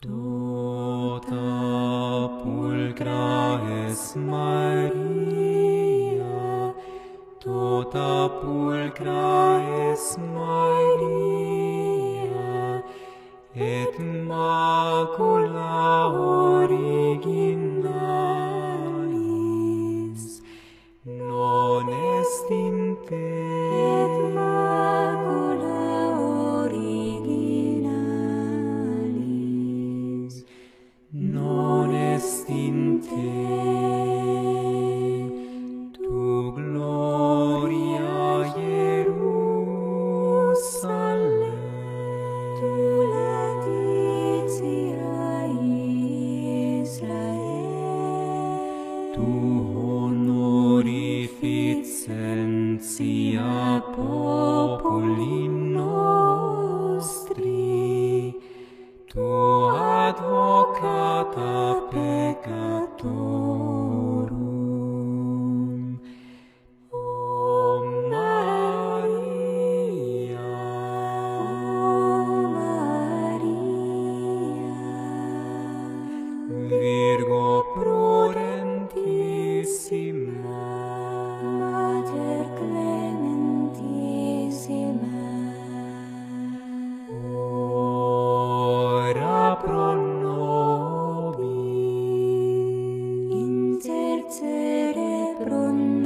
Tota pulcra es Maria, tota pulcra es Maria, et macula originalis non est in te. Et macula originalis non est in te. Tu gloria Hierusalem, tu letitia Israel, tu honorificentia populi nostri, tu advocata peccatorum. O Maria, Virgo prudentissima, Mater clementissima, ora pro nobis, intercede pro nobis,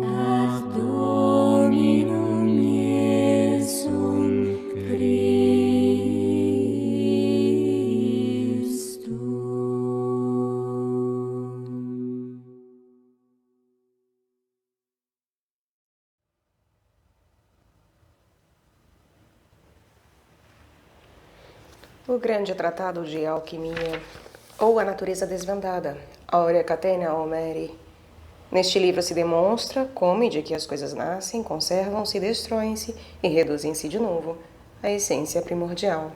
ad Dominum Iesum Christum. O grande tratado de alquimia, ou a natureza desvendada, Aurea Catena Homeri. Neste livro se demonstra como e de que as coisas nascem, conservam-se, destroem-se e reduzem-se de novo, a essência primordial.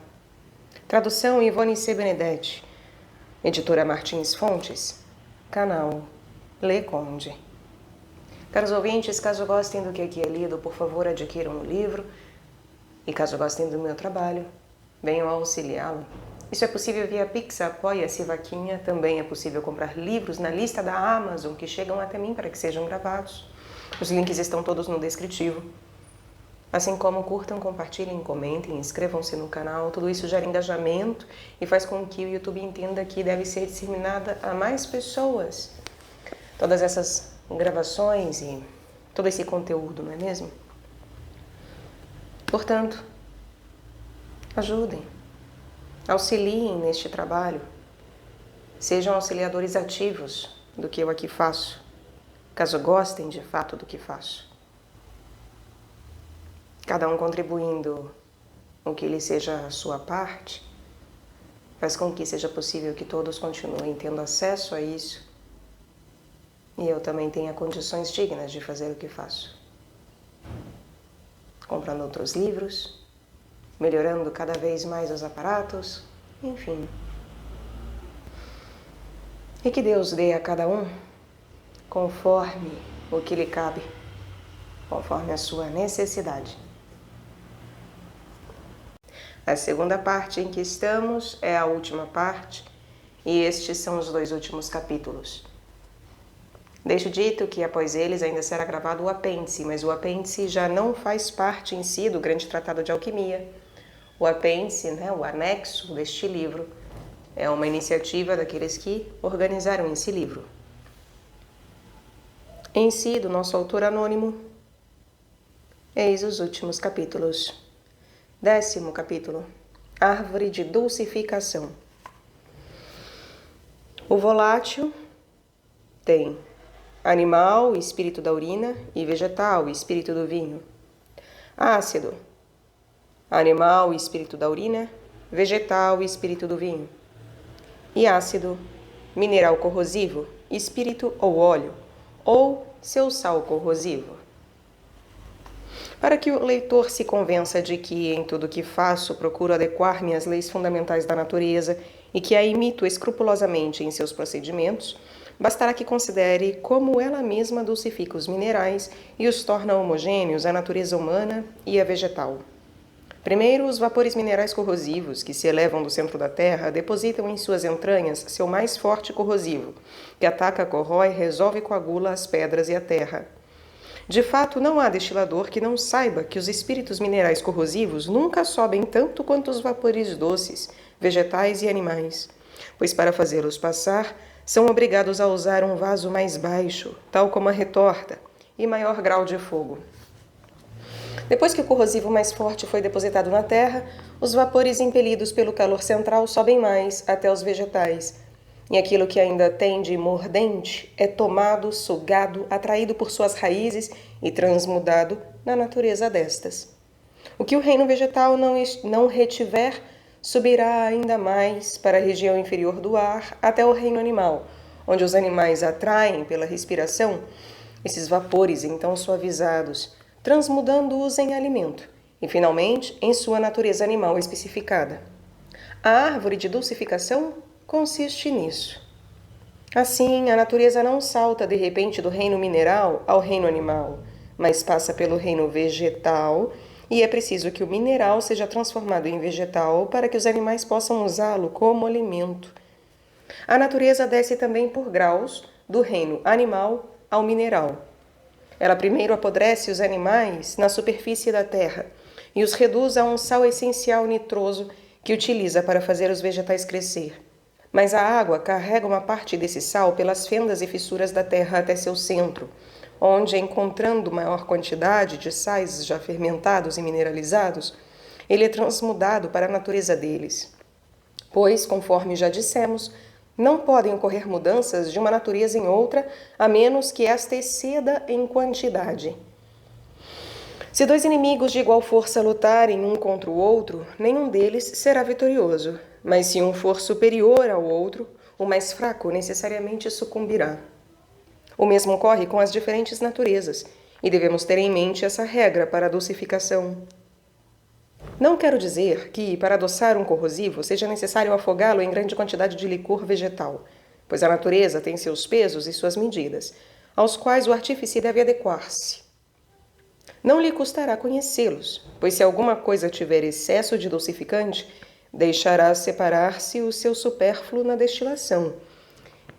Tradução Ivone C. Benedetti. Editora Martins Fontes. Canal Le Conde. Caros ouvintes, caso gostem do que aqui é lido, por favor adquiram o livro. E caso gostem do meu trabalho, venham auxiliá-lo. Isso é possível via Pix, Apoia-se, Vaquinha. Também é possível comprar livros na lista da Amazon que chegam até mim para que sejam gravados. Os links estão todos no descritivo. Assim como curtam, compartilhem, comentem, inscrevam-se no canal. Tudo isso gera engajamento e faz com que o YouTube entenda que deve ser disseminada a mais pessoas. Todas essas gravações e todo esse conteúdo, não é mesmo? Portanto, ajudem, auxiliem neste trabalho, sejam auxiliadores ativos do que eu aqui faço, caso gostem de fato do que faço. Cada um contribuindo o que lhe seja a sua parte, faz com que seja possível que todos continuem tendo acesso a isso e eu também tenha condições dignas de fazer o que faço. Comprando outros livros, melhorando cada vez mais os aparatos, enfim. E que Deus dê a cada um conforme o que lhe cabe, conforme a sua necessidade. A segunda parte em que estamos é a última parte, e estes são os 2 últimos capítulos. Deixo dito que após eles ainda será gravado o apêndice, mas o apêndice já não faz parte em si do grande tratado de alquimia. O apêndice, o anexo deste livro, é uma iniciativa daqueles que organizaram esse livro. Em si, do nosso autor anônimo, eis os últimos capítulos. 10º capítulo, Árvore de Dulcificação. O volátil tem animal, espírito da urina, e vegetal, espírito do vinho. Ácido, animal, espírito da urina, vegetal, espírito do vinho. E ácido, mineral corrosivo, espírito ou óleo, ou seu sal corrosivo. Para que o leitor se convença de que em tudo o que faço procuro adequar-me às leis fundamentais da natureza e que a imito escrupulosamente em seus procedimentos, bastará que considere como ela mesma dulcifica os minerais e os torna homogêneos à natureza humana e à vegetal. Primeiro, os vapores minerais corrosivos, que se elevam do centro da Terra, depositam em suas entranhas seu mais forte corrosivo, que ataca, corrói, resolve e coagula as pedras e a terra. De fato, não há destilador que não saiba que os espíritos minerais corrosivos nunca sobem tanto quanto os vapores doces, vegetais e animais, pois para fazê-los passar, são obrigados a usar um vaso mais baixo, tal como a retorta, e maior grau de fogo. Depois que o corrosivo mais forte foi depositado na terra, os vapores impelidos pelo calor central sobem mais até os vegetais, e aquilo que ainda tem de mordente é tomado, sugado, atraído por suas raízes e transmudado na natureza destas. O que o reino vegetal não retiver, subirá ainda mais para a região inferior do ar até o reino animal, onde os animais atraem pela respiração esses vapores então suavizados, transmudando-os em alimento e, finalmente, em sua natureza animal especificada. A árvore de dulcificação consiste nisso. Assim, a natureza não salta de repente do reino mineral ao reino animal, mas passa pelo reino vegetal, e é preciso que o mineral seja transformado em vegetal para que os animais possam usá-lo como alimento. A natureza desce também por graus do reino animal ao mineral. Ela primeiro apodrece os animais na superfície da terra e os reduz a um sal essencial nitroso que utiliza para fazer os vegetais crescer. Mas a água carrega uma parte desse sal pelas fendas e fissuras da terra até seu centro, onde, encontrando maior quantidade de sais já fermentados e mineralizados, ele é transmudado para a natureza deles. Pois, conforme já dissemos, não podem ocorrer mudanças de uma natureza em outra, a menos que esta exceda em quantidade. Se dois inimigos de igual força lutarem um contra o outro, nenhum deles será vitorioso, mas se um for superior ao outro, o mais fraco necessariamente sucumbirá. O mesmo ocorre com as diferentes naturezas, e devemos ter em mente essa regra para a dulcificação. Não quero dizer que, para adoçar um corrosivo, seja necessário afogá-lo em grande quantidade de licor vegetal, pois a natureza tem seus pesos e suas medidas, aos quais o artífice deve adequar-se. Não lhe custará conhecê-los, pois se alguma coisa tiver excesso de dulcificante, deixará separar-se o seu supérfluo na destilação,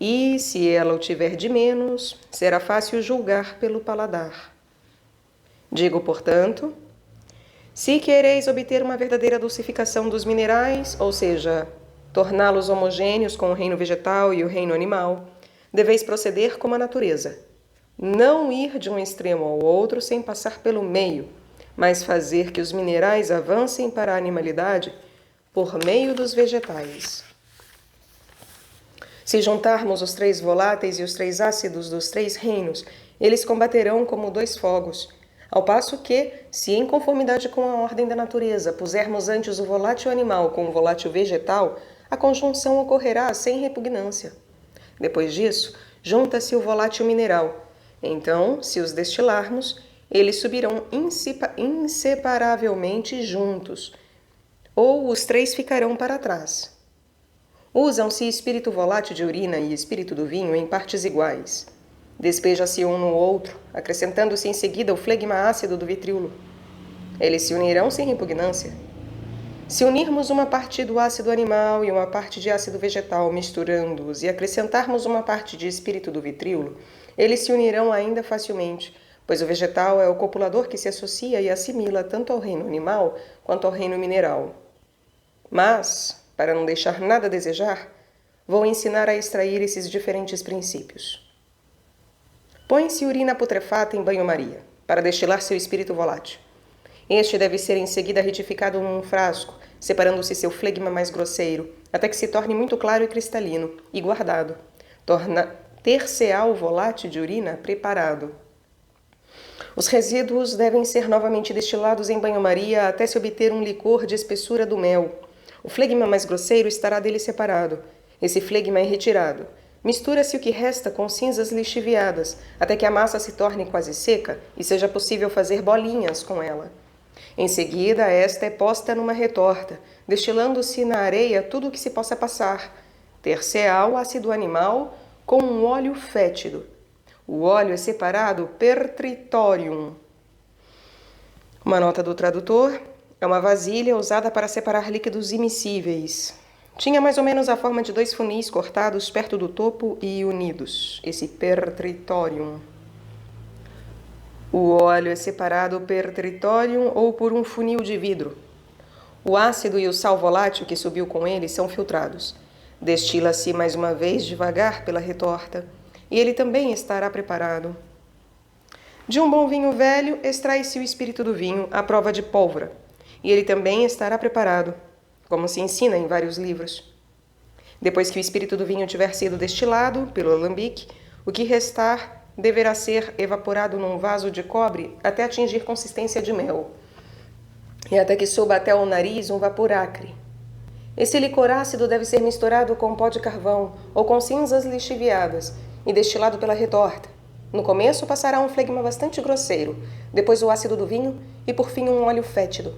e, se ela o tiver de menos, será fácil julgar pelo paladar. Digo, portanto, se quereis obter uma verdadeira dulcificação dos minerais, ou seja, torná-los homogêneos com o reino vegetal e o reino animal, deveis proceder como a natureza. Não ir de um extremo ao outro sem passar pelo meio, mas fazer que os minerais avancem para a animalidade por meio dos vegetais. Se juntarmos os 3 voláteis e os 3 ácidos dos 3 reinos, eles combaterão como 2 fogos, ao passo que, se em conformidade com a ordem da natureza pusermos antes o volátil animal com o volátil vegetal, a conjunção ocorrerá sem repugnância. Depois disso, junta-se o volátil mineral. Então, se os destilarmos, eles subirão inseparavelmente juntos, ou os 3 ficarão para trás. Usam-se espírito volátil de urina e espírito do vinho em partes iguais. Despeja-se um no outro, acrescentando-se em seguida o flegma ácido do vitríolo. Eles se unirão sem repugnância. Se unirmos uma parte do ácido animal e uma parte de ácido vegetal, misturando-os, e acrescentarmos uma parte de espírito do vitríolo, eles se unirão ainda facilmente, pois o vegetal é o copulador que se associa e assimila tanto ao reino animal quanto ao reino mineral. Mas, para não deixar nada a desejar, vou ensinar a extrair esses diferentes princípios. Põe-se urina putrefata em banho-maria, para destilar seu espírito volátil. Este deve ser em seguida retificado num frasco, separando-se seu flegma mais grosseiro, até que se torne muito claro e cristalino, e guardado. Ter-se-á o volátil de urina preparado. Os resíduos devem ser novamente destilados em banho-maria até se obter um licor de espessura do mel. O flegma mais grosseiro estará dele separado. Esse flegma é retirado. Mistura-se o que resta com cinzas lixiviadas, até que a massa se torne quase seca e seja possível fazer bolinhas com ela. Em seguida, esta é posta numa retorta, destilando-se na areia tudo o que se possa passar. Ter-se-á o ácido animal com um óleo fétido. O óleo é separado per tritorium. Uma nota do tradutor. É uma vasilha usada para separar líquidos immiscíveis. Tinha mais ou menos a forma de 2 funis cortados perto do topo e unidos, esse pertritorium. O óleo é separado per tritorium ou por um funil de vidro. O ácido e o sal volátil que subiu com ele são filtrados. Destila-se mais uma vez devagar pela retorta, e ele também estará preparado. De um bom vinho velho, extrai-se o espírito do vinho à prova de pólvora, e ele também estará preparado, como se ensina em vários livros. Depois que o espírito do vinho tiver sido destilado pelo alambique, o que restar deverá ser evaporado num vaso de cobre até atingir consistência de mel, e até que suba até o nariz um vapor acre. Esse licor ácido deve ser misturado com pó de carvão ou com cinzas lixiviadas e destilado pela retorta. No começo passará um flegma bastante grosseiro, depois o ácido do vinho e por fim um óleo fétido.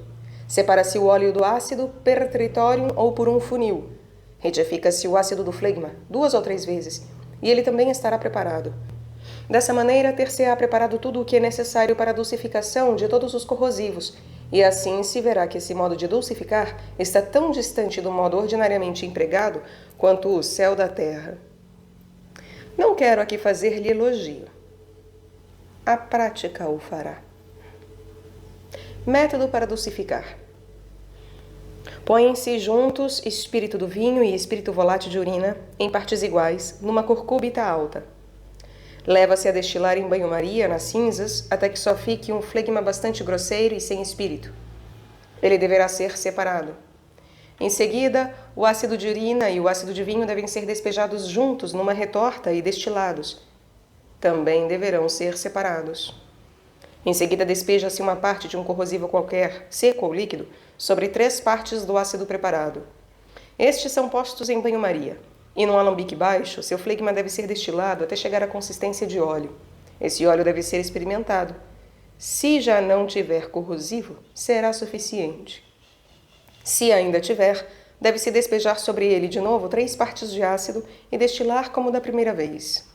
Separa-se o óleo do ácido per tritorium ou por um funil. Retifica-se o ácido do flegma 2 ou 3 vezes e ele também estará preparado. Dessa maneira, ter-se-á preparado tudo o que é necessário para a dulcificação de todos os corrosivos, e assim se verá que esse modo de dulcificar está tão distante do modo ordinariamente empregado quanto o céu da terra. Não quero aqui fazer-lhe elogio. A prática o fará. Método para dulcificar. Põem-se juntos espírito do vinho e espírito volátil de urina, em partes iguais, numa corcúbita alta. Leva-se a destilar em banho-maria nas cinzas até que só fique um flegma bastante grosseiro e sem espírito. Ele deverá ser separado. Em seguida, o ácido de urina e o ácido de vinho devem ser despejados juntos numa retorta e destilados. Também deverão ser separados. Em seguida, despeja-se uma parte de um corrosivo qualquer, seco ou líquido, sobre 3 partes do ácido preparado. Estes são postos em banho-maria. E num alambique baixo, seu flegma deve ser destilado até chegar à consistência de óleo. Esse óleo deve ser experimentado. Se já não tiver corrosivo, será suficiente. Se ainda tiver, deve-se despejar sobre ele de novo 3 partes de ácido e destilar como da primeira vez.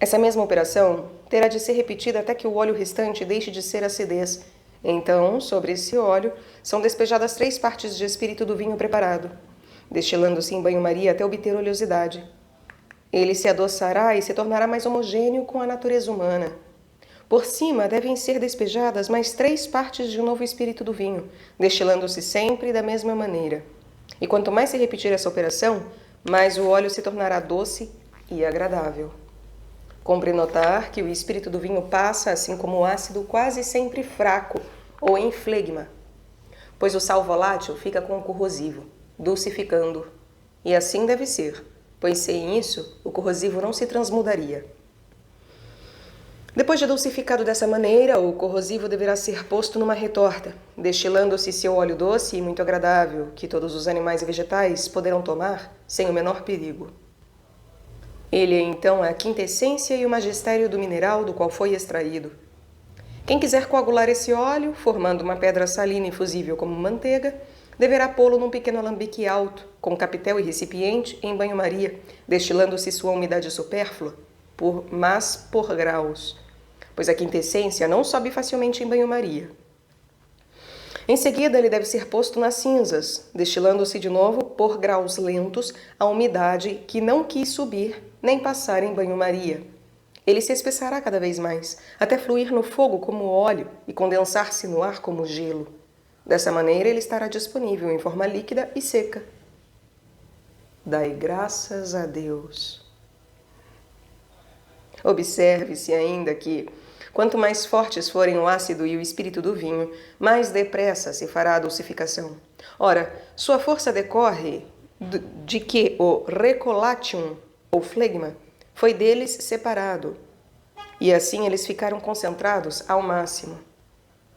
Essa mesma operação terá de ser repetida até que o óleo restante deixe de ser acidez. Então, sobre esse óleo, são despejadas 3 partes de espírito do vinho preparado, destilando-se em banho-maria até obter oleosidade. Ele se adoçará e se tornará mais homogêneo com a natureza humana. Por cima devem ser despejadas mais 3 partes de um novo espírito do vinho, destilando-se sempre da mesma maneira. E quanto mais se repetir essa operação, mais o óleo se tornará doce e agradável. Cumpre notar que o espírito do vinho passa, assim como o ácido, quase sempre fraco ou em flegma, pois o sal volátil fica com o corrosivo, dulcificando. E assim deve ser, pois sem isso, o corrosivo não se transmudaria. Depois de dulcificado dessa maneira, o corrosivo deverá ser posto numa retorta, destilando-se seu óleo doce e muito agradável, que todos os animais e vegetais poderão tomar sem o menor perigo. Ele, então, é a quintessência e o magistério do mineral do qual foi extraído. Quem quiser coagular esse óleo, formando uma pedra salina infusível como manteiga, deverá pô-lo num pequeno alambique alto, com capitel e recipiente, em banho-maria, destilando-se sua umidade supérflua, mas por graus, pois a quintessência não sobe facilmente em banho-maria. Em seguida, ele deve ser posto nas cinzas, destilando-se de novo por graus lentos a umidade que não quis subir nem passar em banho-maria. Ele se espessará cada vez mais, até fluir no fogo como óleo e condensar-se no ar como gelo. Dessa maneira, ele estará disponível em forma líquida e seca. Dai graças a Deus. Observe-se ainda que, quanto mais fortes forem o ácido e o espírito do vinho, mais depressa se fará a dulcificação. Ora, sua força decorre de que o recolatium, ou flegma, foi deles separado, e assim eles ficaram concentrados ao máximo.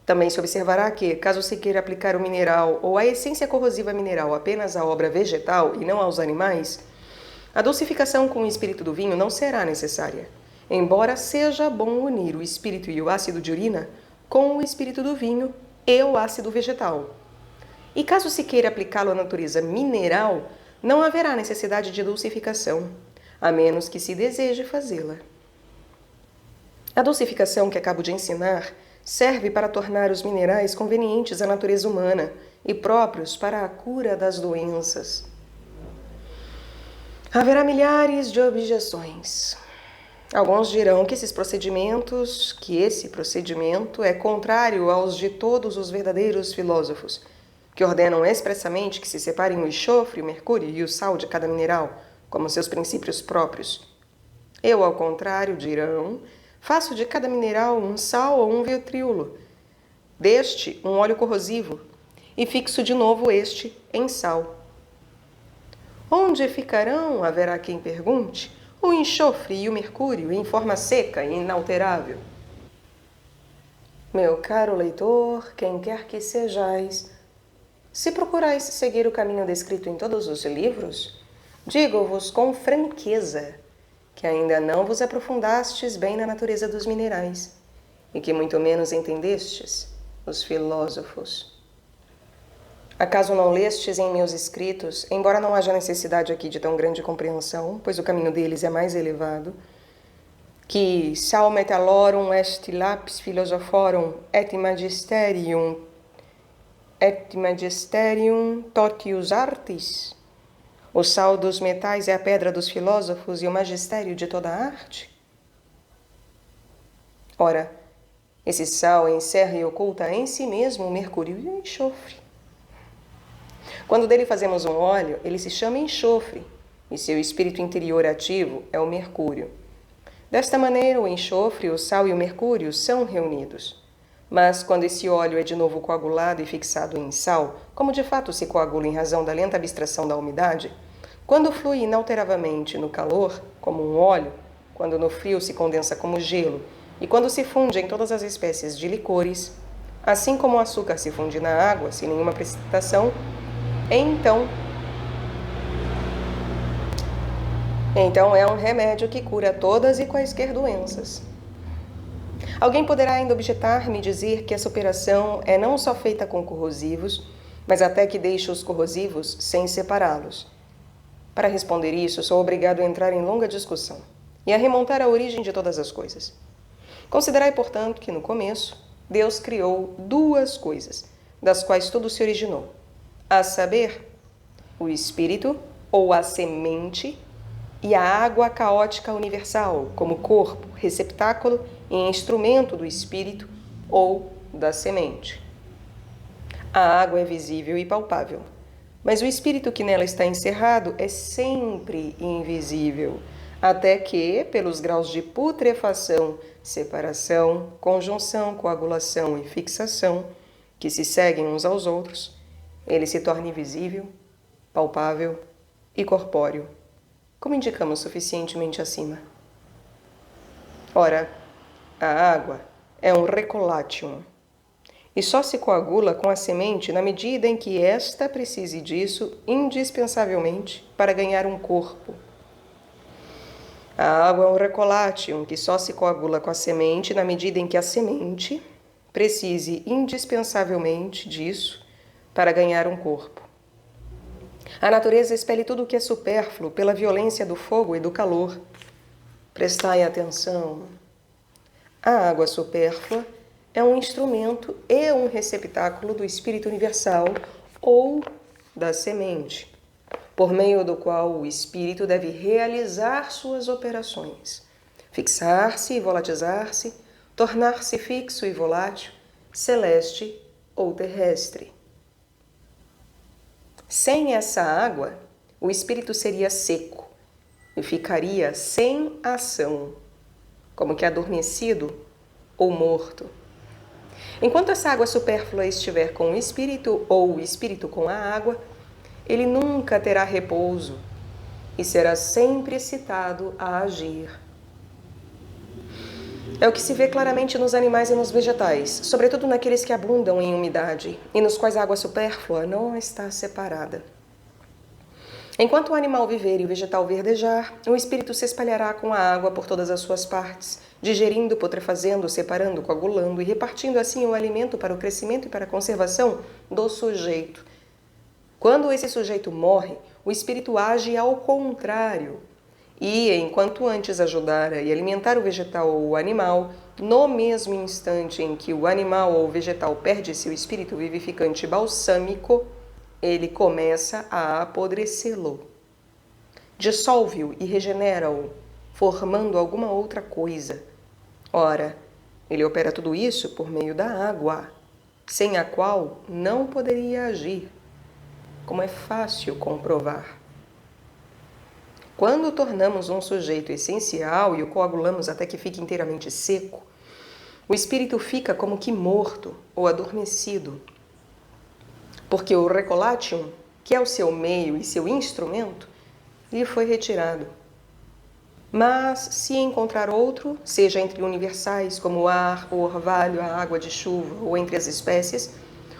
Também se observará que, caso se queira aplicar o mineral ou a essência corrosiva mineral apenas à obra vegetal e não aos animais, a dulcificação com o espírito do vinho não será necessária, embora seja bom unir o espírito e o ácido de urina com o espírito do vinho e o ácido vegetal. E caso se queira aplicá-lo à natureza mineral, não haverá necessidade de dulcificação, a menos que se deseje fazê-la. A dulcificação que acabo de ensinar serve para tornar os minerais convenientes à natureza humana e próprios para a cura das doenças. Haverá milhares de objeções. Alguns dirão que esse procedimento é contrário aos de todos os verdadeiros filósofos, que ordenam expressamente que se separem o enxofre, o mercúrio e o sal de cada mineral, como seus princípios próprios. Eu, ao contrário, dirão, faço de cada mineral um sal ou um vitriolo, deste um óleo corrosivo, e fixo de novo este em sal. Onde ficarão, haverá quem pergunte, o enxofre e o mercúrio em forma seca e inalterável? Meu caro leitor, quem quer que sejais, se procurais seguir o caminho descrito em todos os livros, digo-vos com franqueza que ainda não vos aprofundastes bem na natureza dos minerais e que muito menos entendestes os filósofos. Acaso não lestes em meus escritos, embora não haja necessidade aqui de tão grande compreensão, pois o caminho deles é mais elevado, que sal metallorum est lapis philosophorum et magisterium totius artis? O sal dos metais é a pedra dos filósofos e o magistério de toda a arte? Ora, esse sal encerra e oculta em si mesmo o mercúrio e o enxofre. Quando dele fazemos um óleo, ele se chama enxofre, e seu espírito interior ativo é o mercúrio. Desta maneira, o enxofre, o sal e o mercúrio são reunidos. Mas, quando esse óleo é de novo coagulado e fixado em sal, como de fato se coagula em razão da lenta abstração da umidade, quando flui inalteravelmente no calor, como um óleo, quando no frio se condensa como gelo, e quando se funde em todas as espécies de licores, assim como o açúcar se funde na água, sem nenhuma precipitação, então é um remédio que cura todas e quaisquer doenças. Alguém poderá ainda objetar-me e dizer que essa operação é não só feita com corrosivos, mas até que deixa os corrosivos sem separá-los. Para responder isso, sou obrigado a entrar em longa discussão e a remontar a origem de todas as coisas. Considerai, portanto, que no começo, Deus criou duas coisas, das quais tudo se originou, a saber, o Espírito, ou a semente, e a água caótica universal, como corpo, receptáculo e instrumento do Espírito ou da semente. A água é visível e palpável, mas o Espírito que nela está encerrado é sempre invisível, até que, pelos graus de putrefação, separação, conjunção, coagulação e fixação, que se seguem uns aos outros, ele se torna invisível, palpável e corpóreo, como indicamos suficientemente acima. Ora, a água é um recolatium, e só se coagula com a semente na medida em que esta precise disso indispensavelmente para ganhar um corpo. A água é um recolatium que só se coagula com a semente na medida em que a semente precise indispensavelmente disso para ganhar um corpo. A natureza expele tudo o que é supérfluo pela violência do fogo e do calor. Prestai atenção. A água supérflua é um instrumento e um receptáculo do Espírito Universal ou da semente, por meio do qual o Espírito deve realizar suas operações, fixar-se e volatizar-se, tornar-se fixo e volátil, celeste ou terrestre. Sem essa água, o espírito seria seco e ficaria sem ação, como que adormecido ou morto. Enquanto essa água supérflua estiver com o espírito ou o espírito com a água, ele nunca terá repouso e será sempre excitado a agir. É o que se vê claramente nos animais e nos vegetais, sobretudo naqueles que abundam em umidade e nos quais a água supérflua não está separada. Enquanto o animal viver e o vegetal verdejar, o espírito se espalhará com a água por todas as suas partes, digerindo, putrefazendo, separando, coagulando e repartindo assim o alimento para o crescimento e para a conservação do sujeito. Quando esse sujeito morre, o espírito age ao contrário E, enquanto antes ajudara e alimentar o vegetal ou o animal, no mesmo instante em que o animal ou o vegetal perde seu espírito vivificante balsâmico, ele começa a apodrecê-lo. Dissolve-o e regenera-o, formando alguma outra coisa. Ora, ele opera tudo isso por meio da água, sem a qual não poderia agir, como é fácil comprovar. Quando tornamos um sujeito essencial e o coagulamos até que fique inteiramente seco, o espírito fica como que morto ou adormecido, porque o recolatium, que é o seu meio e seu instrumento, lhe foi retirado. Mas, se encontrar outro, seja entre universais como o ar, o orvalho, a água de chuva ou entre as espécies,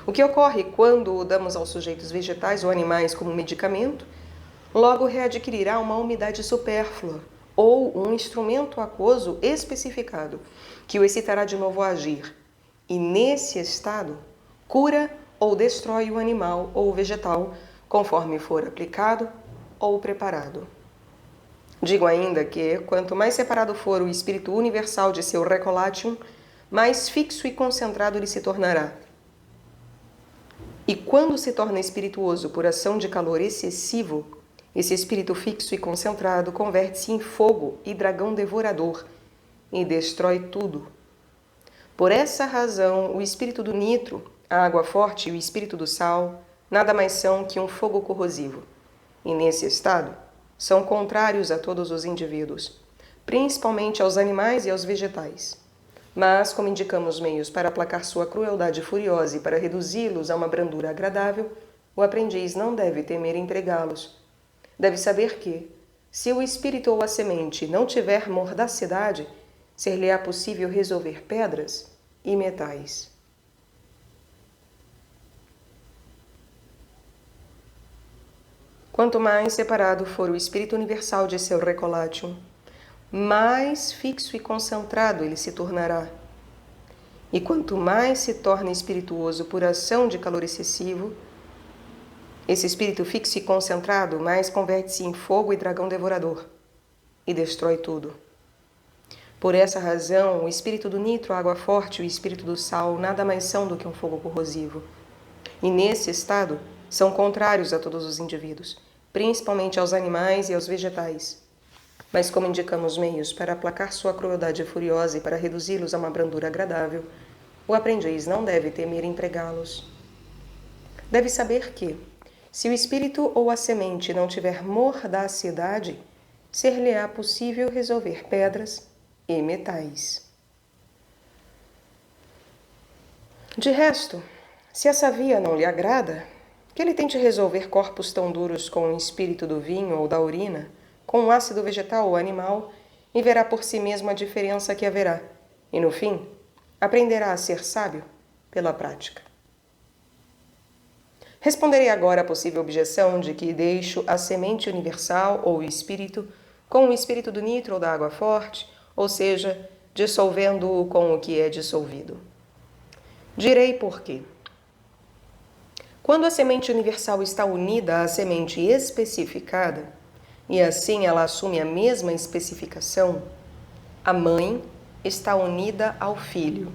o que ocorre quando o damos aos sujeitos vegetais ou animais como medicamento, logo readquirirá uma umidade supérflua ou um instrumento aquoso especificado que o excitará de novo a agir. E nesse estado, cura ou destrói o animal ou o vegetal conforme for aplicado ou preparado. Digo ainda que, quanto mais separado for o espírito universal de seu recolatium, mais fixo e concentrado ele se tornará. E quando se torna espirituoso por ação de calor excessivo, esse espírito fixo e concentrado converte-se em fogo e dragão devorador e destrói tudo. Por essa razão, o espírito do nitro, a água forte e o espírito do sal nada mais são que um fogo corrosivo. E nesse estado, são contrários a todos os indivíduos, principalmente aos animais e aos vegetais. Mas, como indicamos meios para aplacar sua crueldade furiosa e para reduzi-los a uma brandura agradável, o aprendiz não deve temer empregá-los. Deve saber que, se o espírito ou a semente não tiver mordacidade, ser-lhe-á possível resolver pedras e metais. Quanto mais separado for o espírito universal de seu recolatium, mais fixo e concentrado ele se tornará. E quanto mais se torna espirituoso por ação de calor excessivo, esse espírito fixo e concentrado mais converte-se em fogo e dragão devorador e destrói tudo. Por essa razão, o espírito do nitro, a água forte e o espírito do sal nada mais são do que um fogo corrosivo. E nesse estado, são contrários a todos os indivíduos, principalmente aos animais e aos vegetais. Mas como indicamos meios para aplacar sua crueldade furiosa e para reduzi-los a uma brandura agradável, o aprendiz não deve temer empregá-los. Deve saber que, se o espírito ou a semente não tiver mordacidade, ser-lhe-á possível resolver pedras e metais. De resto, se essa via não lhe agrada, que ele tente resolver corpos tão duros com o espírito do vinho ou da urina, com o ácido vegetal ou animal, e verá por si mesmo a diferença que haverá, e no fim, aprenderá a ser sábio pela prática. Responderei agora à possível objeção de que deixo a semente universal ou o espírito com o espírito do nitro ou da água forte, ou seja, dissolvendo-o com o que é dissolvido. Direi por quê. Quando a semente universal está unida à semente especificada, e assim ela assume a mesma especificação, a mãe está unida ao filho.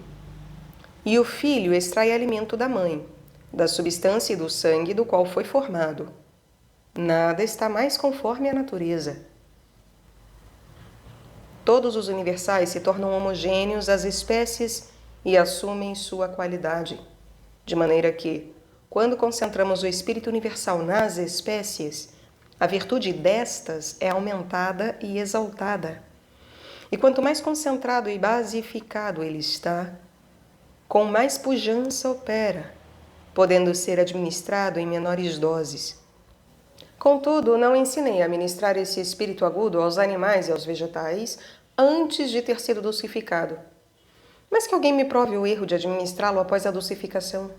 E o filho extrai alimento da mãe, da substância e do sangue do qual foi formado. Nada está mais conforme à natureza. Todos os universais se tornam homogêneos às espécies e assumem sua qualidade, de maneira que, quando concentramos o espírito universal nas espécies, a virtude destas é aumentada e exaltada. E quanto mais concentrado e basificado ele está, com mais pujança opera, podendo ser administrado em menores doses. Contudo, não ensinei a ministrar esse espírito agudo aos animais e aos vegetais antes de ter sido dulcificado. Mas que alguém me prove o erro de administrá-lo após a dulcificação.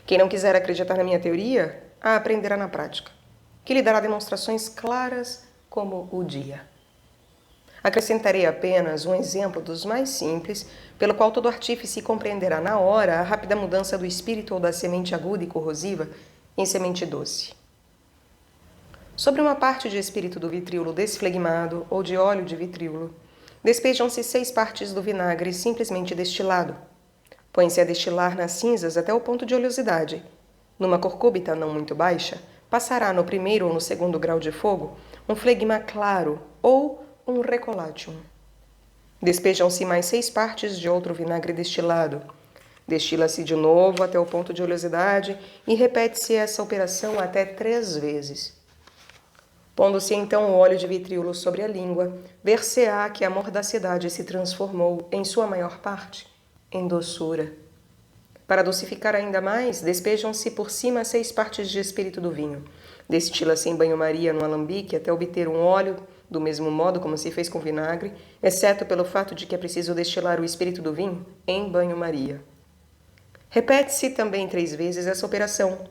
Quem não quiser acreditar na minha teoria, a aprenderá na prática, que lhe dará demonstrações claras como o dia. Acrescentarei apenas um exemplo dos mais simples, pelo qual todo artífice compreenderá na hora a rápida mudança do espírito ou da semente aguda e corrosiva em semente doce. Sobre uma parte de espírito do vitríolo desflegmado ou de óleo de vitríolo, despejam-se 6 partes do vinagre simplesmente destilado. Põe-se a destilar nas cinzas até o ponto de oleosidade. Numa corcúbita não muito baixa, passará no primeiro ou no segundo grau de fogo um flegma claro ou um recolatium. Despejam-se mais 6 partes de outro vinagre destilado. Destila-se de novo até o ponto de oleosidade e repete-se essa operação até 3 vezes. Pondo-se então o óleo de vitríolo sobre a língua, ver-se-á que a mordacidade se transformou, em sua maior parte, em doçura. Para docificar ainda mais, despejam-se por cima 6 partes de espírito do vinho. Destila-se em banho-maria no alambique até obter um óleo, do mesmo modo como se fez com vinagre, exceto pelo fato de que é preciso destilar o espírito do vinho em banho-maria. Repete-se também 3 vezes essa operação.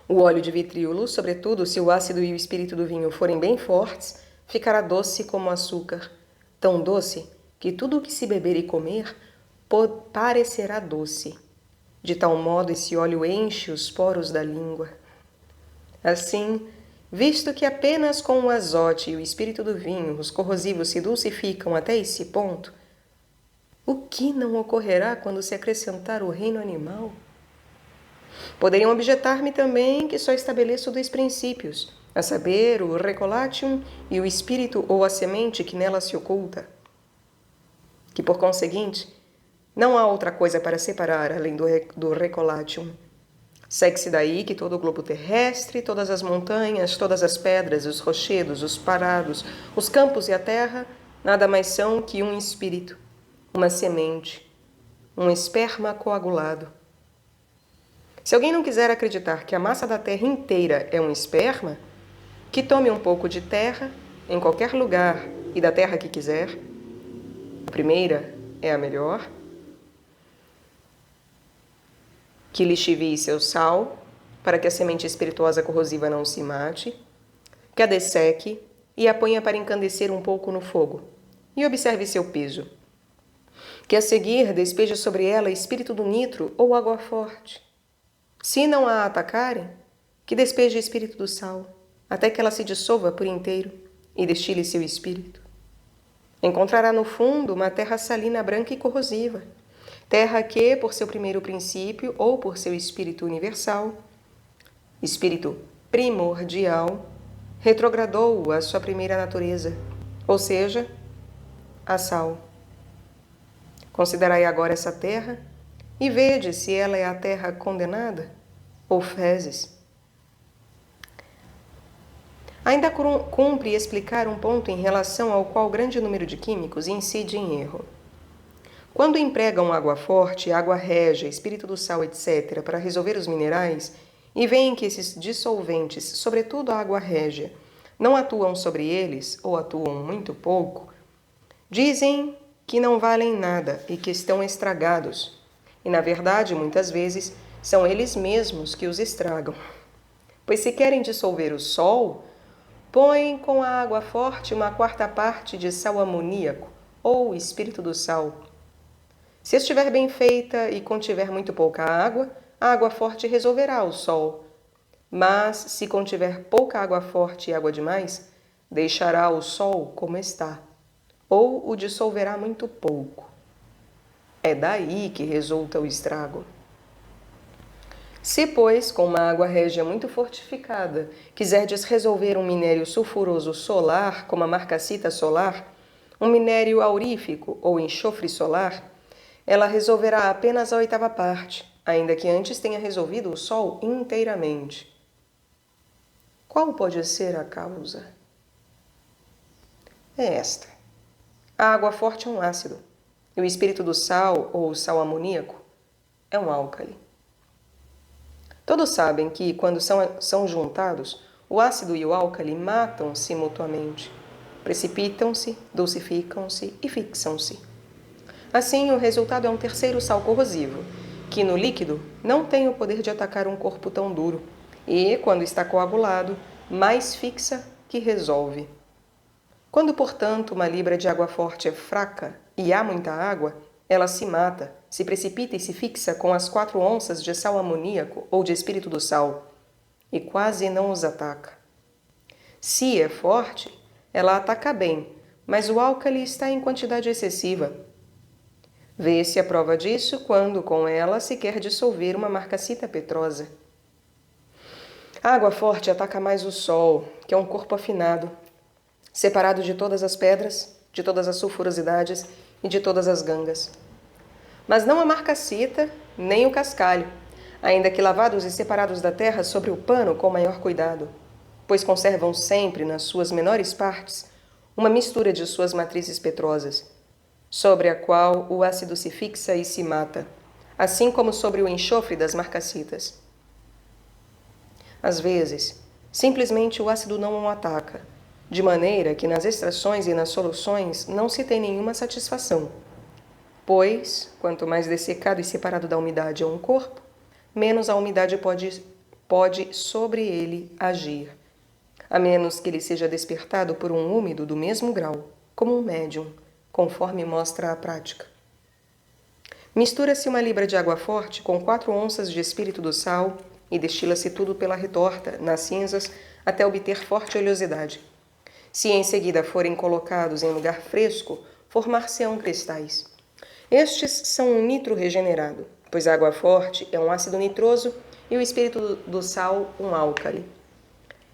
O óleo de vitríolo, sobretudo se o ácido e o espírito do vinho forem bem fortes, ficará doce como açúcar, tão doce que tudo o que se beber e comer parecerá doce. De tal modo esse óleo enche os poros da língua. Assim, visto que apenas com o azote e o espírito do vinho os corrosivos se dulcificam até esse ponto, o que não ocorrerá quando se acrescentar o reino animal? Poderiam objetar-me também que só estabeleço 2 princípios, a saber, o recolatium e o espírito ou a semente que nela se oculta. Que, por conseguinte, não há outra coisa para separar além do recolatium. Segue-se daí que todo o globo terrestre, todas as montanhas, todas as pedras, os rochedos, os parados, os campos e a terra, nada mais são que um espírito, uma semente, um esperma coagulado. Se alguém não quiser acreditar que a massa da terra inteira é um esperma, que tome um pouco de terra, em qualquer lugar e da terra que quiser. A primeira é a melhor. Que lixivie seu sal, para que a semente espirituosa corrosiva não se mate. Que a desseque e a ponha para encandecer um pouco no fogo. E observe seu peso. Que a seguir despeje sobre ela espírito do nitro ou água forte. Se não a atacarem, que despeje espírito do sal, até que ela se dissolva por inteiro e destile seu espírito. Encontrará no fundo uma terra salina branca e corrosiva, terra que, por seu primeiro princípio ou por seu espírito universal, espírito primordial, retrogradou à sua primeira natureza, ou seja, a sal. Considerai agora essa terra e vede se ela é a terra condenada ou fezes. Ainda cumpre explicar um ponto em relação ao qual grande número de químicos incide em erro. Quando empregam água forte, água régia, espírito do sal, etc., para resolver os minerais, e veem que esses dissolventes, sobretudo a água régia, não atuam sobre eles, ou atuam muito pouco, dizem que não valem nada e que estão estragados. E, na verdade, muitas vezes, são eles mesmos que os estragam. Pois se querem dissolver o sol, põem com a água forte 1/4 parte de sal amoníaco, ou espírito do sal. Se estiver bem feita e contiver muito pouca água, a água forte resolverá o sol. Mas, se contiver pouca água forte e água demais, deixará o sol como está, ou o dissolverá muito pouco. É daí que resulta o estrago. Se, pois, com uma água régia muito fortificada, quiserdes resolver um minério sulfuroso solar, como a marcassita solar, um minério aurífico ou enxofre solar, ela resolverá apenas a 8ª parte, ainda que antes tenha resolvido o Sol inteiramente. Qual pode ser a causa? É esta. A água forte é um ácido, e o espírito do sal, ou sal amoníaco, é um álcali. Todos sabem que, quando são juntados, o ácido e o álcali matam-se mutuamente, precipitam-se, dulcificam-se e fixam-se. Assim, o resultado é um terceiro sal corrosivo, que no líquido não tem o poder de atacar um corpo tão duro e, quando está coagulado, mais fixa que resolve. Quando, portanto, uma libra de água forte é fraca e há muita água, ela se mata, se precipita e se fixa com as 4 onças de sal amoníaco ou de espírito do sal, e quase não os ataca. Se é forte, ela ataca bem, mas o álcali está em quantidade excessiva. Vê-se a prova disso quando com ela se quer dissolver uma marcassita petrosa. A água forte ataca mais o sol, que é um corpo afinado, separado de todas as pedras, de todas as sulfurosidades e de todas as gangas. Mas não a marcassita, nem o cascalho, ainda que lavados e separados da terra sobre o pano com maior cuidado, pois conservam sempre, nas suas menores partes, uma mistura de suas matrizes petrosas, sobre a qual o ácido se fixa e se mata, assim como sobre o enxofre das marcassitas. Às vezes, simplesmente o ácido não o ataca, de maneira que nas extrações e nas soluções não se tem nenhuma satisfação, pois, quanto mais dessecado e separado da umidade é um corpo, menos a umidade pode sobre ele agir, a menos que ele seja despertado por um úmido do mesmo grau, como um médium, conforme mostra a prática. Mistura-se 1 libra de água forte com 4 onças de espírito do sal e destila-se tudo pela retorta, nas cinzas, até obter forte oleosidade. Se em seguida forem colocados em lugar fresco, formar-se-ão cristais. Estes são um nitro regenerado, pois a água forte é um ácido nitroso e o espírito do sal um álcali.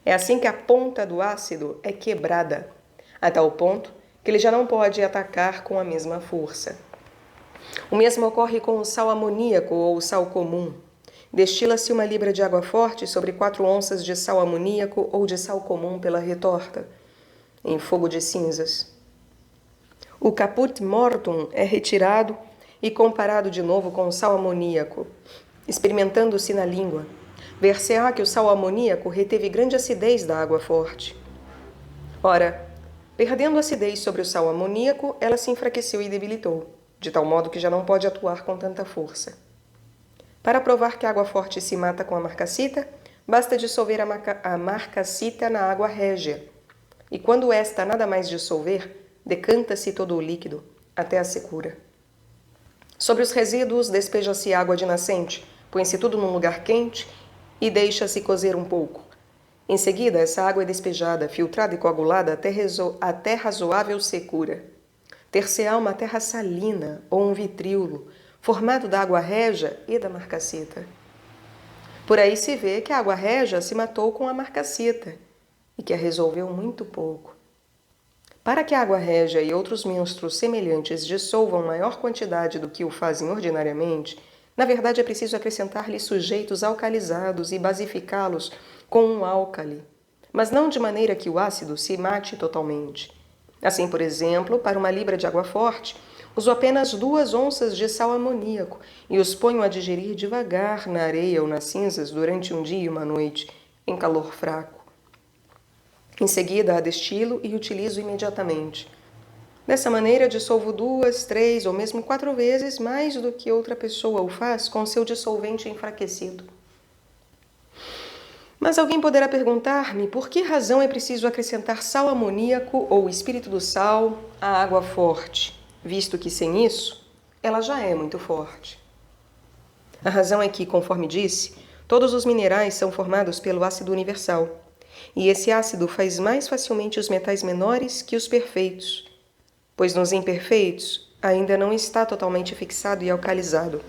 É assim que a ponta do ácido é quebrada, a tal ponto que ele já não pode atacar com a mesma força. O mesmo ocorre com o sal amoníaco ou o sal comum. Destila-se 1 libra de água forte sobre 4 onças de sal amoníaco ou de sal comum pela retorta, em fogo de cinzas. O caput mortum é retirado e comparado de novo com o sal amoníaco, experimentando-se na língua. Ver-se-á que o sal amoníaco reteve grande acidez da água forte. Ora, perdendo a acidez sobre o sal amoníaco, ela se enfraqueceu e debilitou, de tal modo que já não pode atuar com tanta força. Para provar que a água forte se mata com a marcassita, basta dissolver a marcassita na água régia, e quando esta nada mais dissolver, decanta-se todo o líquido, até a secura. Sobre os resíduos despeja-se água de nascente, põe-se tudo num lugar quente e deixa-se cozer um pouco. Em seguida, essa água é despejada, filtrada e coagulada até razoável secura. Ter-se-á uma terra salina ou um vitríolo, formado da água régia e da marcassita. Por aí se vê que a água régia se matou com a marcassita e que a resolveu muito pouco. Para que a água régia e outros menstruos semelhantes dissolvam maior quantidade do que o fazem ordinariamente, na verdade é preciso acrescentar-lhes sujeitos alcalizados e basificá-los com um álcali, mas não de maneira que o ácido se mate totalmente. Assim, por exemplo, para 1 libra de água forte, uso apenas 2 onças de sal amoníaco e os ponho a digerir devagar na areia ou nas cinzas durante um dia e uma noite, em calor fraco. Em seguida, a destilo e utilizo imediatamente. Dessa maneira, dissolvo 2, 3 ou mesmo 4 vezes mais do que outra pessoa o faz com seu dissolvente enfraquecido. Mas alguém poderá perguntar-me por que razão é preciso acrescentar sal amoníaco ou espírito do sal à água forte, visto que sem isso, ela já é muito forte. A razão é que, conforme disse, todos os minerais são formados pelo ácido universal, e esse ácido faz mais facilmente os metais menores que os perfeitos, pois nos imperfeitos ainda não está totalmente fixado e alcalizado,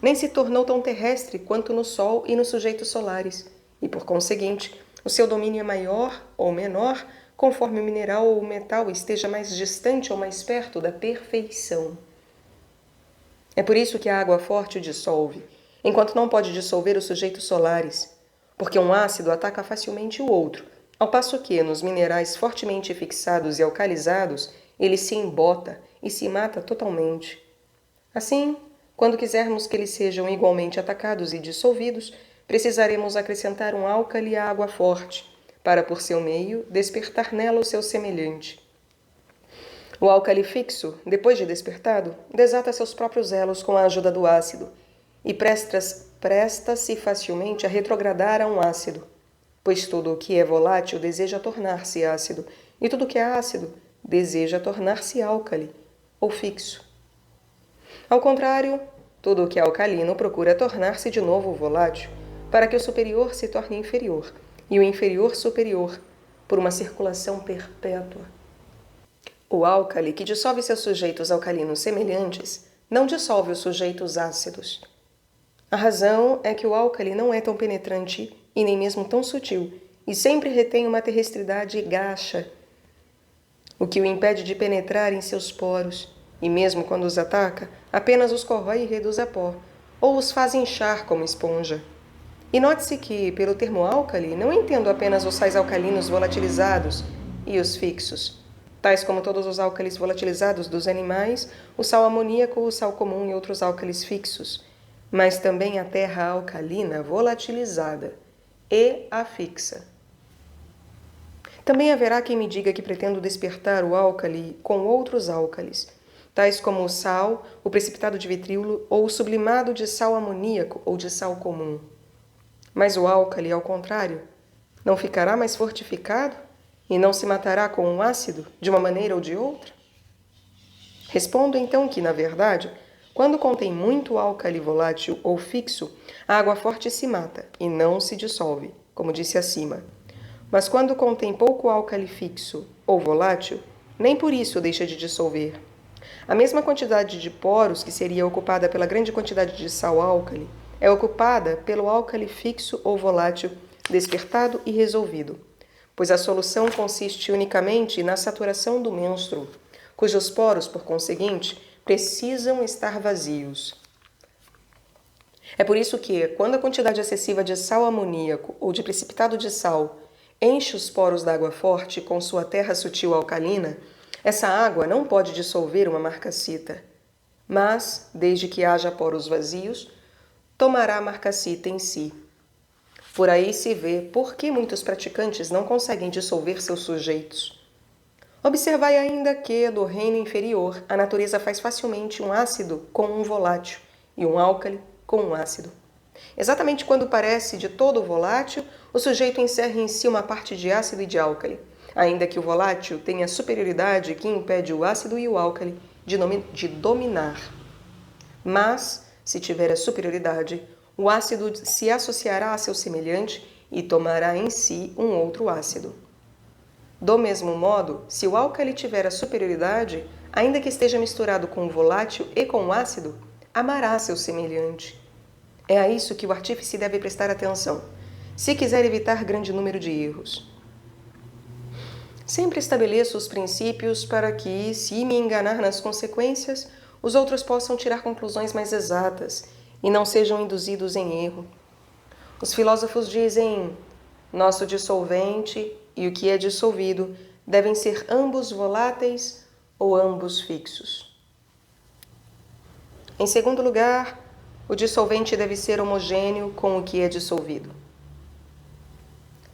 nem se tornou tão terrestre quanto no Sol e nos sujeitos solares, e, por conseguinte, o seu domínio é maior ou menor conforme o mineral ou o metal esteja mais distante ou mais perto da perfeição. É por isso que a água forte o dissolve, enquanto não pode dissolver os sujeitos solares, porque um ácido ataca facilmente o outro, ao passo que, nos minerais fortemente fixados e alcalizados, ele se embota e se mata totalmente. Assim, quando quisermos que eles sejam igualmente atacados e dissolvidos, precisaremos acrescentar um álcali à água forte, para, por seu meio, despertar nela o seu semelhante. O álcali fixo, depois de despertado, desata seus próprios elos com a ajuda do ácido, e presta-se facilmente a retrogradar a um ácido, pois tudo o que é volátil deseja tornar-se ácido, e tudo o que é ácido deseja tornar-se álcali, ou fixo. Ao contrário, tudo o que é alcalino procura tornar-se de novo volátil, para que o superior se torne inferior, e o inferior superior, por uma circulação perpétua. O álcali, que dissolve seus sujeitos alcalinos semelhantes, não dissolve os sujeitos ácidos. A razão é que o álcali não é tão penetrante e nem mesmo tão sutil, e sempre retém uma terrestridade gacha, o que o impede de penetrar em seus poros, e mesmo quando os ataca, apenas os corrói e reduz a pó, ou os faz inchar como esponja. E note-se que, pelo termo álcali, não entendo apenas os sais alcalinos volatilizados e os fixos, tais como todos os álcalis volatilizados dos animais, o sal amoníaco, o sal comum e outros álcalis fixos, mas também a terra alcalina volatilizada e afixa. Também haverá quem me diga que pretendo despertar o álcali com outros álcalis, tais como o sal, o precipitado de vitríolo ou o sublimado de sal amoníaco ou de sal comum. Mas o álcali, ao contrário, não ficará mais fortificado e não se matará com um ácido de uma maneira ou de outra? Respondo então que, na verdade, quando contém muito álcali volátil ou fixo, a água forte se mata e não se dissolve, como disse acima. Mas quando contém pouco álcali fixo ou volátil, nem por isso deixa de dissolver. A mesma quantidade de poros que seria ocupada pela grande quantidade de sal álcali é ocupada pelo álcali fixo ou volátil despertado e resolvido, pois a solução consiste unicamente na saturação do menstruo, cujos poros, por conseguinte, precisam estar vazios. É por isso que, quando a quantidade excessiva de sal amoníaco ou de precipitado de sal enche os poros da água forte com sua terra sutil alcalina, essa água não pode dissolver uma marcasita, mas, desde que haja poros vazios, tomará a marcasita em si. Por aí se vê por que muitos praticantes não conseguem dissolver seus sujeitos. Observai ainda que, do reino inferior, a natureza faz facilmente um ácido com um volátil e um álcali com um ácido. Exatamente quando parece de todo volátil, o sujeito encerra em si uma parte de ácido e de álcali, ainda que o volátil tenha superioridade que impede o ácido e o álcali de dominar. Mas, se tiver a superioridade, o ácido se associará a seu semelhante e tomará em si um outro ácido. Do mesmo modo, se o álcali tiver a superioridade, ainda que esteja misturado com o volátil e com o ácido, amará seu semelhante. É a isso que o artífice deve prestar atenção, se quiser evitar grande número de erros. Sempre estabeleço os princípios para que, se me enganar nas consequências, os outros possam tirar conclusões mais exatas e não sejam induzidos em erro. Os filósofos dizem: nosso dissolvente e o que é dissolvido devem ser ambos voláteis ou ambos fixos. Em segundo lugar, o dissolvente deve ser homogêneo com o que é dissolvido.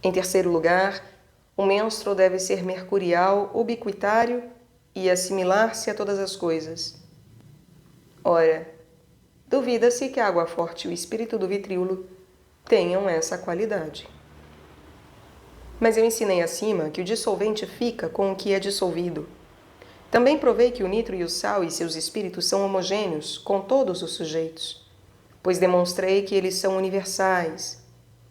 Em terceiro lugar, o menstruo deve ser mercurial, ubiquitário e assimilar-se a todas as coisas. Ora, duvida-se que a água forte e o espírito do vitríolo tenham essa qualidade. Mas eu ensinei acima que o dissolvente fica com o que é dissolvido. Também provei que o nitro e o sal e seus espíritos são homogêneos com todos os sujeitos, pois demonstrei que eles são universais.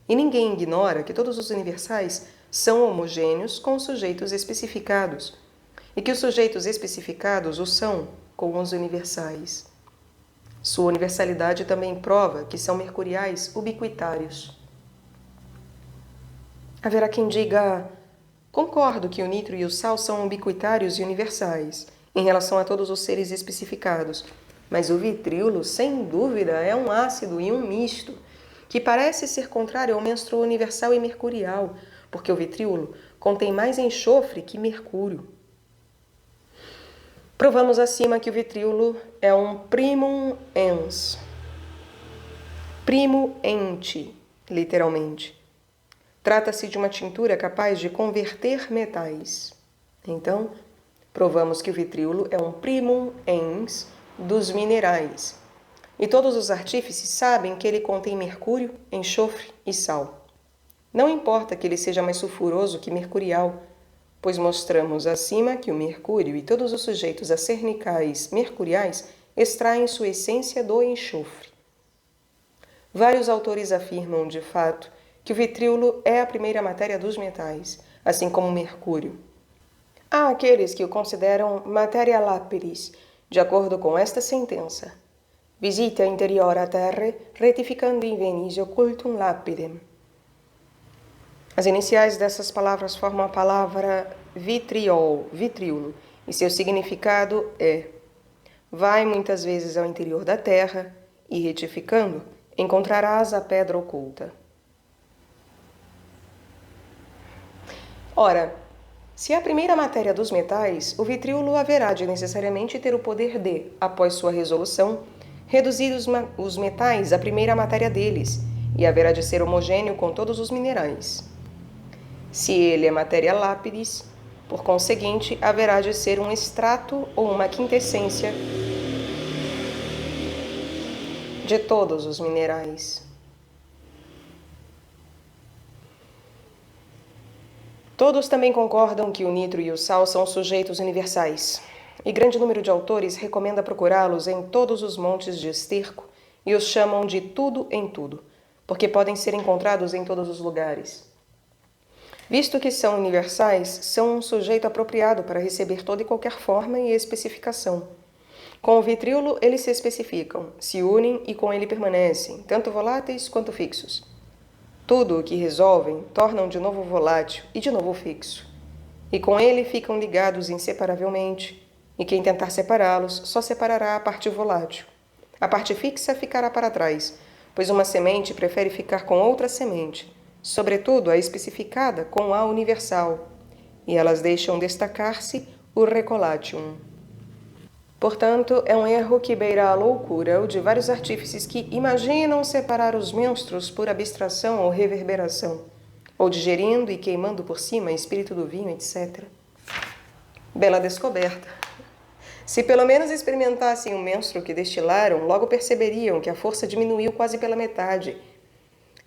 E ninguém ignora que todos os universais são homogêneos com os sujeitos especificados, e que os sujeitos especificados o são com os universais. Sua universalidade também prova que são mercuriais ubiquitários. Haverá quem diga: concordo que o nitro e o sal são ubiquitários e universais em relação a todos os seres especificados, mas o vitríolo, sem dúvida, é um ácido e um misto, que parece ser contrário ao menstruo universal e mercurial, porque o vitríolo contém mais enxofre que mercúrio. Provamos acima que o vitríolo é um primum ens. Primo ente, literalmente. Trata-se de uma tintura capaz de converter metais. Então, provamos que o vitríolo é um primum ens dos minerais. E todos os artífices sabem que ele contém mercúrio, enxofre e sal. Não importa que ele seja mais sulfuroso que mercurial, pois mostramos acima que o mercúrio e todos os sujeitos acernicais mercuriais extraem sua essência do enxofre. Vários autores afirmam, de fato, que o vitríolo é a primeira matéria dos metais, assim como o mercúrio. Há aqueles que o consideram materia lapiris, de acordo com esta sentença: visita interiora terrae, retificando invenise occultum lapidem. As iniciais dessas palavras formam a palavra vitríolo, e seu significado é: vai muitas vezes ao interior da terra e, retificando, encontrarás a pedra oculta. Ora, se é a primeira matéria dos metais, o vitríolo haverá de necessariamente ter o poder de, após sua resolução, reduzir os metais à primeira matéria deles, e haverá de ser homogêneo com todos os minerais. Se ele é matéria lápidis, por conseguinte, haverá de ser um extrato ou uma quintessência de todos os minerais. Todos também concordam que o nitro e o sal são sujeitos universais, e grande número de autores recomenda procurá-los em todos os montes de esterco e os chamam de tudo em tudo, porque podem ser encontrados em todos os lugares. Visto que são universais, são um sujeito apropriado para receber toda e qualquer forma e especificação. Com o vitríolo, eles se especificam, se unem e com ele permanecem, tanto voláteis quanto fixos. Tudo o que resolvem, tornam de novo volátil e de novo fixo. E com ele ficam ligados inseparavelmente, e quem tentar separá-los só separará a parte volátil. A parte fixa ficará para trás, pois uma semente prefere ficar com outra semente, sobretudo a especificada com a universal, e elas deixam destacar-se o recolatium. Portanto, é um erro que beira a loucura o de vários artífices que imaginam separar os menstruos por abstração ou reverberação, ou digerindo e queimando por cima espírito do vinho, etc. Bela descoberta! Se pelo menos experimentassem o menstro que destilaram, logo perceberiam que a força diminuiu quase pela metade,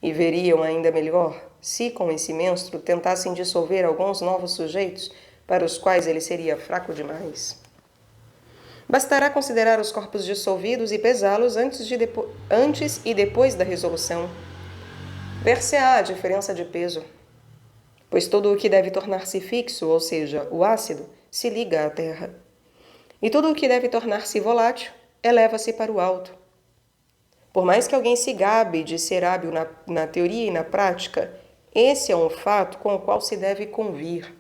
e veriam ainda melhor se, com esse menstro, tentassem dissolver alguns novos sujeitos para os quais ele seria fraco demais. Bastará considerar os corpos dissolvidos e pesá-los antes e depois da resolução. Ver-se-á a diferença de peso, pois todo o que deve tornar-se fixo, ou seja, o ácido, se liga à terra. E tudo o que deve tornar-se volátil, eleva-se para o alto. Por mais que alguém se gabe de ser hábil na teoria e na prática, esse é um fato com o qual se deve convir.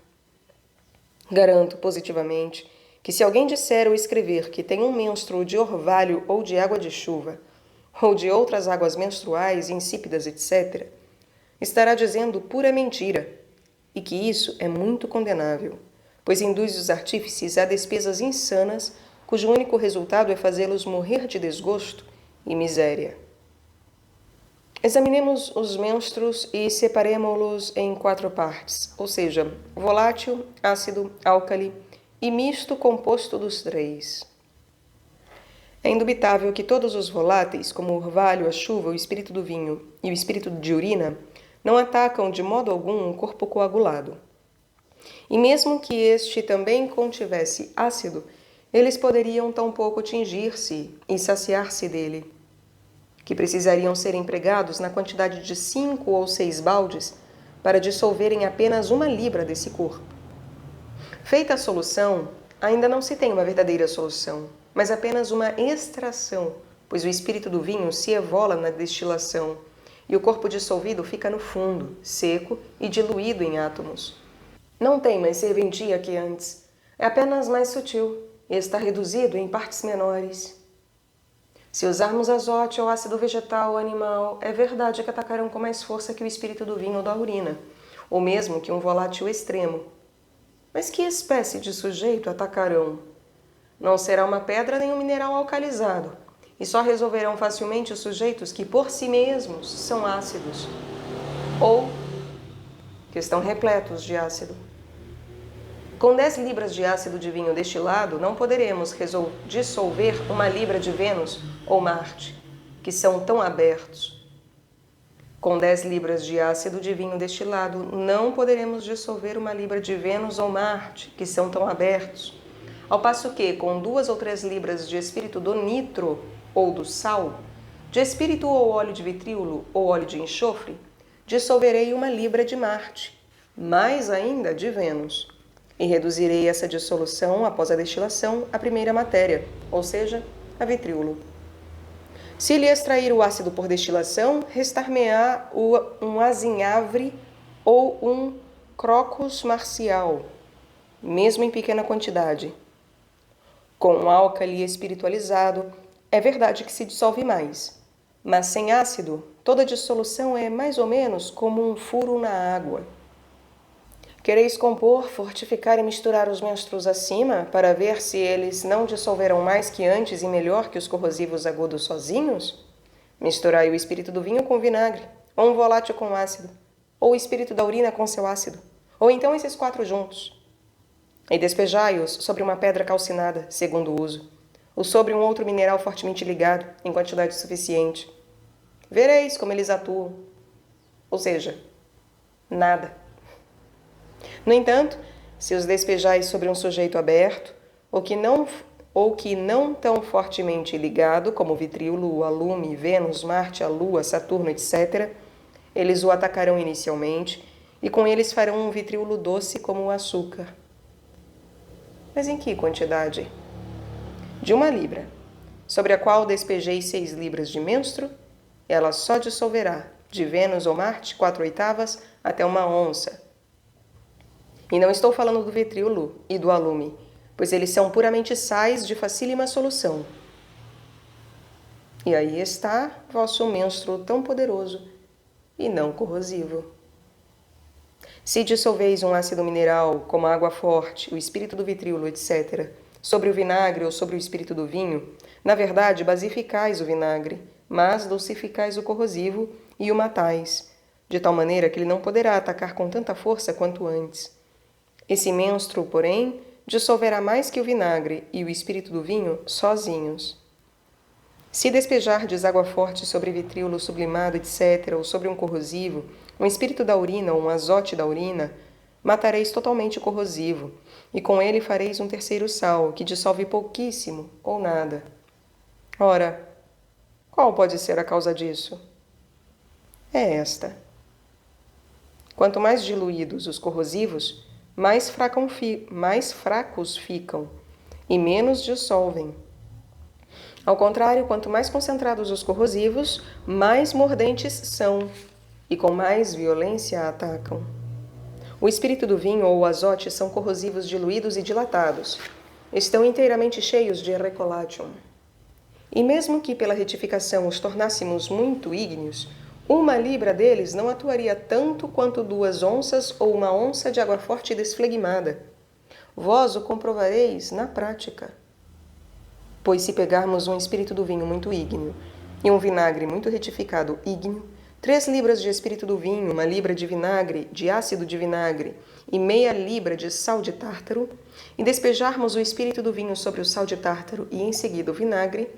Garanto positivamente que se alguém disser ou escrever que tem um menstruo de orvalho ou de água de chuva, ou de outras águas menstruais, insípidas, etc., estará dizendo pura mentira, e que isso é muito condenável, pois induz os artífices a despesas insanas, cujo único resultado é fazê-los morrer de desgosto e miséria. Examinemos os menstruos e separemo-los em 4 partes, ou seja, volátil, ácido, álcali e misto composto dos 3. É indubitável que todos os voláteis, como o orvalho, a chuva, o espírito do vinho e o espírito de urina, não atacam de modo algum um corpo coagulado. E mesmo que este também contivesse ácido, eles poderiam tampouco tingir-se e saciar-se dele, que precisariam ser empregados na quantidade de 5 ou 6 baldes para dissolverem apenas 1 libra desse corpo. Feita a solução, ainda não se tem uma verdadeira solução, mas apenas uma extração, pois o espírito do vinho se evola na destilação e o corpo dissolvido fica no fundo, seco e diluído em átomos. Não tem mais serventia que antes, é apenas mais sutil e está reduzido em partes menores. Se usarmos azote ou ácido vegetal ou animal, é verdade que atacarão com mais força que o espírito do vinho ou da urina, ou mesmo que um volátil extremo. Mas que espécie de sujeito atacarão? Não será uma pedra nem um mineral alcalizado, e só resolverão facilmente os sujeitos que por si mesmos são ácidos, ou que estão repletos de ácido. Com 10 libras de ácido de vinho destilado, não poderemos dissolver 1 libra de Vênus ou Marte, que são tão abertos. Com 10 libras de ácido de vinho destilado, não poderemos dissolver 1 libra de Vênus ou Marte, que são tão abertos. Ao passo que, com 2 ou 3 libras de espírito do nitro ou do sal, de espírito ou óleo de vitríolo ou óleo de enxofre, dissolverei 1 libra de Marte, mais ainda de Vênus, e reduzirei essa dissolução após a destilação à primeira matéria, ou seja, a vitríolo. Se lhe extrair o ácido por destilação, restar-me-á um azinhavre ou um crocus marcial, mesmo em pequena quantidade. Com um álcali espiritualizado, é verdade que se dissolve mais, mas sem ácido, toda dissolução é mais ou menos como um furo na água. Quereis compor, fortificar e misturar os menstruos acima, para ver se eles não dissolverão mais que antes e melhor que os corrosivos agudos sozinhos? Misturai o espírito do vinho com vinagre, ou um volátil com ácido, ou o espírito da urina com seu ácido, ou então esses 4 juntos. E despejai-os sobre uma pedra calcinada, segundo o uso, ou sobre um outro mineral fortemente ligado, em quantidade suficiente. Vereis como eles atuam. Ou seja, nada. No entanto, se os despejais sobre um sujeito aberto, ou que não tão fortemente ligado, como o vitríolo, o alume, Vênus, Marte, a Lua, Saturno, etc., eles o atacarão inicialmente, e com eles farão um vitríolo doce como o açúcar. Mas em que quantidade? De 1 libra, sobre a qual despejei 6 libras de menstro, ela só dissolverá, de Vênus ou Marte, 4/8 até 1 onça. E não estou falando do vitríolo e do alume, pois eles são puramente sais de facílima solução. E aí está vosso menstro tão poderoso e não corrosivo. Se dissolveis um ácido mineral, como a água forte, o espírito do vitríolo, etc., sobre o vinagre ou sobre o espírito do vinho, na verdade basificais o vinagre, mas dulcificais o corrosivo e o matais, de tal maneira que ele não poderá atacar com tanta força quanto antes. Esse menstro, porém, dissolverá mais que o vinagre e o espírito do vinho sozinhos. Se despejardes água forte sobre vitríolo sublimado, etc., ou sobre um corrosivo, um espírito da urina ou um azote da urina, matareis totalmente o corrosivo, e com ele fareis um terceiro sal, que dissolve pouquíssimo ou nada. Ora, qual pode ser a causa disso? É esta. Quanto mais diluídos os corrosivos, mais fracos ficam e menos dissolvem. Ao contrário, quanto mais concentrados os corrosivos, mais mordentes são e com mais violência atacam. O espírito do vinho ou o azote são corrosivos diluídos e dilatados. Estão inteiramente cheios de recolatium. E mesmo que pela retificação os tornássemos muito ígneos, 1 libra deles não atuaria tanto quanto 2 onças ou 1 onça de água forte desflegmada. Vós o comprovareis na prática. Pois se pegarmos um espírito do vinho muito ígneo e um vinagre muito retificado ígneo, 3 libras de espírito do vinho, 1 libra de vinagre, de ácido de vinagre e meia libra de sal de tártaro, e despejarmos o espírito do vinho sobre o sal de tártaro e em seguida o vinagre,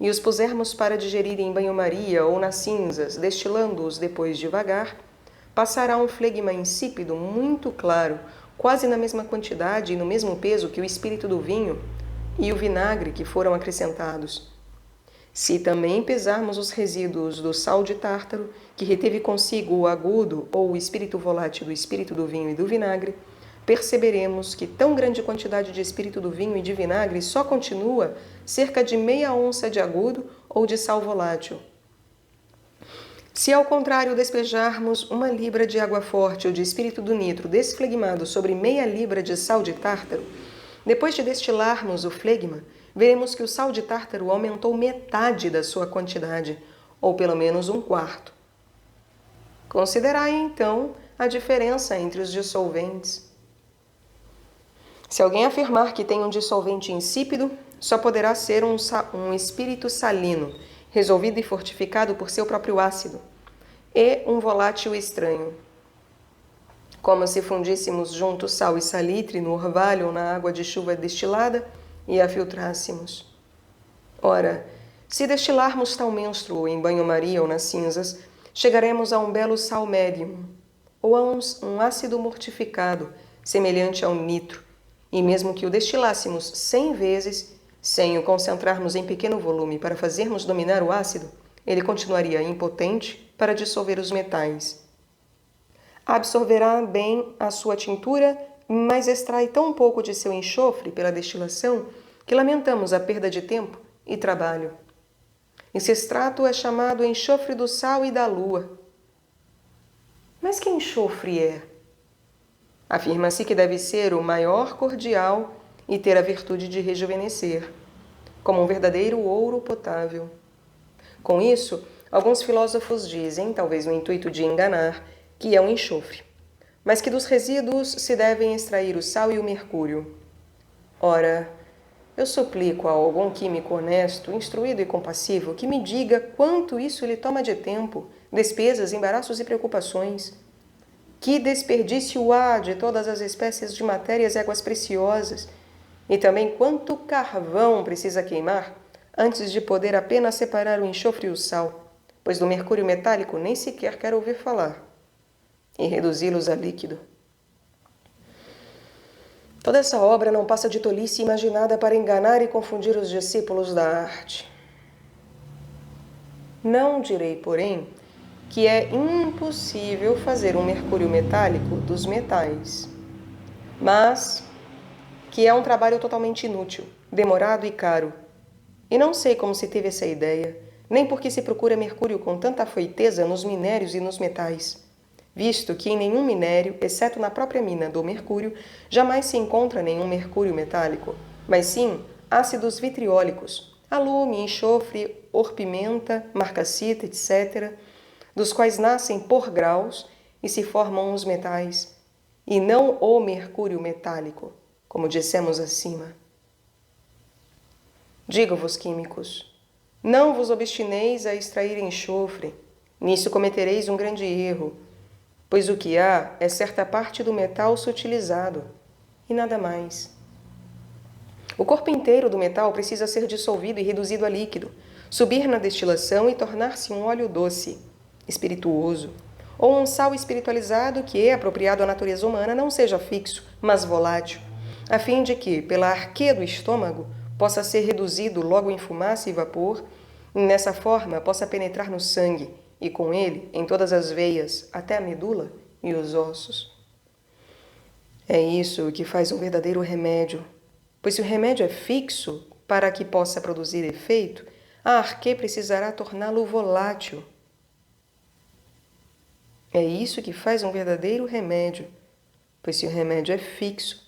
e os pusermos para digerir em banho-maria ou nas cinzas, destilando-os depois devagar, passará um flegma insípido muito claro, quase na mesma quantidade e no mesmo peso que o espírito do vinho e o vinagre que foram acrescentados. Se também pesarmos os resíduos do sal de tártaro, que reteve consigo o agudo ou o espírito volátil do espírito do vinho e do vinagre, perceberemos que tão grande quantidade de espírito do vinho e de vinagre só continua cerca de meia onça de agudo ou de sal volátil. Se ao contrário despejarmos 1 libra de água forte ou de espírito do nitro desflegmado sobre meia libra de sal de tártaro, depois de destilarmos o flegma, veremos que o sal de tártaro aumentou metade da sua quantidade, ou pelo menos 1/4. Considerai, então, a diferença entre os dissolventes. Se alguém afirmar que tem um dissolvente insípido, só poderá ser um espírito salino, resolvido e fortificado por seu próprio ácido, e um volátil estranho. Como se fundíssemos juntos sal e salitre no orvalho ou na água de chuva destilada e a filtrássemos. Ora, se destilarmos tal menstruo em banho-maria ou nas cinzas, chegaremos a um belo sal médium, ou a um ácido mortificado, semelhante ao nitro, e mesmo que o destilássemos 100 vezes, sem o concentrarmos em pequeno volume para fazermos dominar o ácido, ele continuaria impotente para dissolver os metais. Absorverá bem a sua tintura, mas extrai tão pouco de seu enxofre pela destilação que lamentamos a perda de tempo e trabalho. Esse extrato é chamado enxofre do sal e da lua. Mas que enxofre é? Afirma-se que deve ser o maior cordial e ter a virtude de rejuvenescer, como um verdadeiro ouro potável. Com isso, alguns filósofos dizem, talvez no intuito de enganar, que é um enxofre, mas que dos resíduos se devem extrair o sal e o mercúrio. Ora, eu suplico a algum químico honesto, instruído e compassivo que me diga quanto isso lhe toma de tempo, despesas, embaraços e preocupações. Que desperdício há de todas as espécies de matérias e águas preciosas, e também quanto carvão precisa queimar antes de poder apenas separar o enxofre e o sal, pois do mercúrio metálico nem sequer quero ouvir falar, e reduzi-los a líquido. Toda essa obra não passa de tolice imaginada para enganar e confundir os discípulos da arte. Não direi, porém, que é impossível fazer um mercúrio metálico dos metais, mas que é um trabalho totalmente inútil, demorado e caro. E não sei como se teve essa ideia, nem por que se procura mercúrio com tanta afoiteza nos minérios e nos metais, visto que em nenhum minério, exceto na própria mina do mercúrio, jamais se encontra nenhum mercúrio metálico, mas sim ácidos vitriólicos, alume, enxofre, orpimenta, marcassita, etc., dos quais nascem por graus e se formam os metais, e não o mercúrio metálico, como dissemos acima. Digo-vos, químicos, não vos obstineis a extrair enxofre, nisso cometereis um grande erro, pois o que há é certa parte do metal sutilizado, e nada mais. O corpo inteiro do metal precisa ser dissolvido e reduzido a líquido, subir na destilação e tornar-se um óleo doce, espirituoso, ou um sal espiritualizado que, apropriado à natureza humana, não seja fixo, mas volátil, a fim de que, pela arqueia do estômago, possa ser reduzido logo em fumaça e vapor, e nessa forma possa penetrar no sangue, e com ele em todas as veias, até a medula e os ossos. É isso que faz um verdadeiro remédio, pois se o remédio é fixo, para que possa produzir efeito, a arquê precisará torná-lo volátil. É isso que faz um verdadeiro remédio, pois se o remédio é fixo,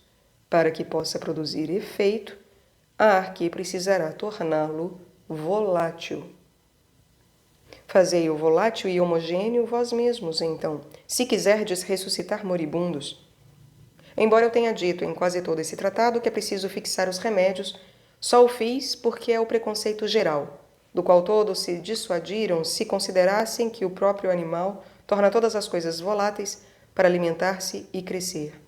para que possa produzir efeito, a arquê precisará torná-lo volátil. Fazei-o volátil e homogêneo vós mesmos, então, se quiserdes ressuscitar moribundos. Embora eu tenha dito em quase todo esse tratado que é preciso fixar os remédios, só o fiz porque é o preconceito geral, do qual todos se dissuadiram se considerassem que o próprio animal torna todas as coisas voláteis para alimentar-se e crescer.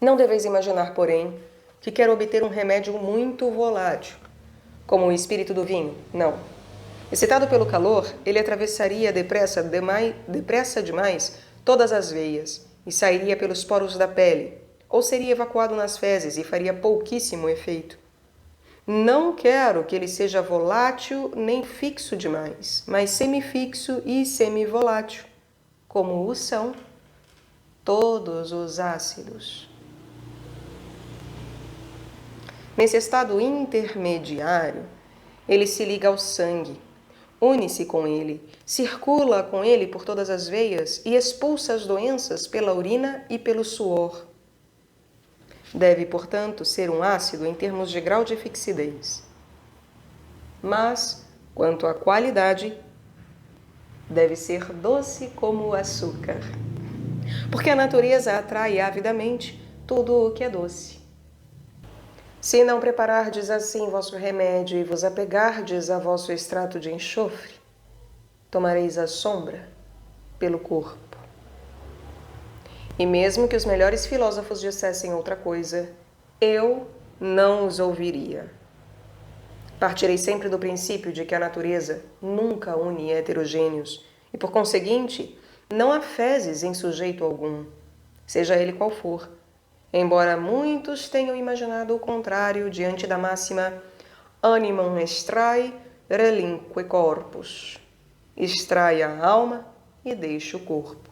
Não deveis imaginar, porém, que quero obter um remédio muito volátil, como o espírito do vinho. Não. Excitado pelo calor, ele atravessaria depressa demais todas as veias e sairia pelos poros da pele, ou seria evacuado nas fezes e faria pouquíssimo efeito. Não quero que ele seja volátil nem fixo demais, mas semifixo e semivolátil, como o são todos os ácidos. Nesse estado intermediário, ele se liga ao sangue, une-se com ele, circula com ele por todas as veias e expulsa as doenças pela urina e pelo suor. Deve, portanto, ser um ácido em termos de grau de fixidez. Mas, quanto à qualidade, deve ser doce como o açúcar, porque a natureza atrai avidamente tudo o que é doce. Se não preparardes assim vosso remédio e vos apegardes a vosso extrato de enxofre, tomareis a sombra pelo corpo. E mesmo que os melhores filósofos dissessem outra coisa, eu não os ouviria. Partirei sempre do princípio de que a natureza nunca une heterogêneos e, por conseguinte, não há fezes em sujeito algum, seja ele qual for, embora muitos tenham imaginado o contrário diante da máxima animam extrae relinque corpus. extrai a alma e deixa o corpo.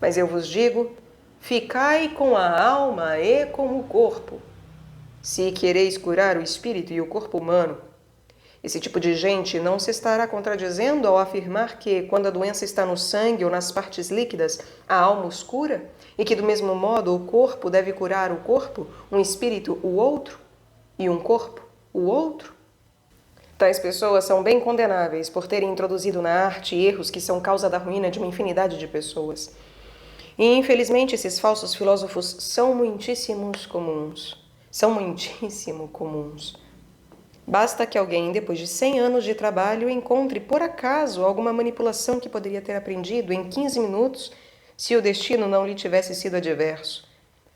Mas eu vos digo, ficai com a alma e com o corpo, se quereis curar o espírito e o corpo humano. Esse tipo de gente não se estará contradizendo ao afirmar que, quando a doença está no sangue ou nas partes líquidas, a alma os cura, e que, do mesmo modo, o corpo deve curar o corpo, um espírito o outro, e um corpo o outro? Tais pessoas são bem condenáveis por terem introduzido na arte erros que são causa da ruína de uma infinidade de pessoas. E, infelizmente, esses falsos filósofos são muitíssimo comuns. Basta que alguém, depois de 100 anos de trabalho, encontre, por acaso, alguma manipulação que poderia ter aprendido em 15 minutos, se o destino não lhe tivesse sido adverso,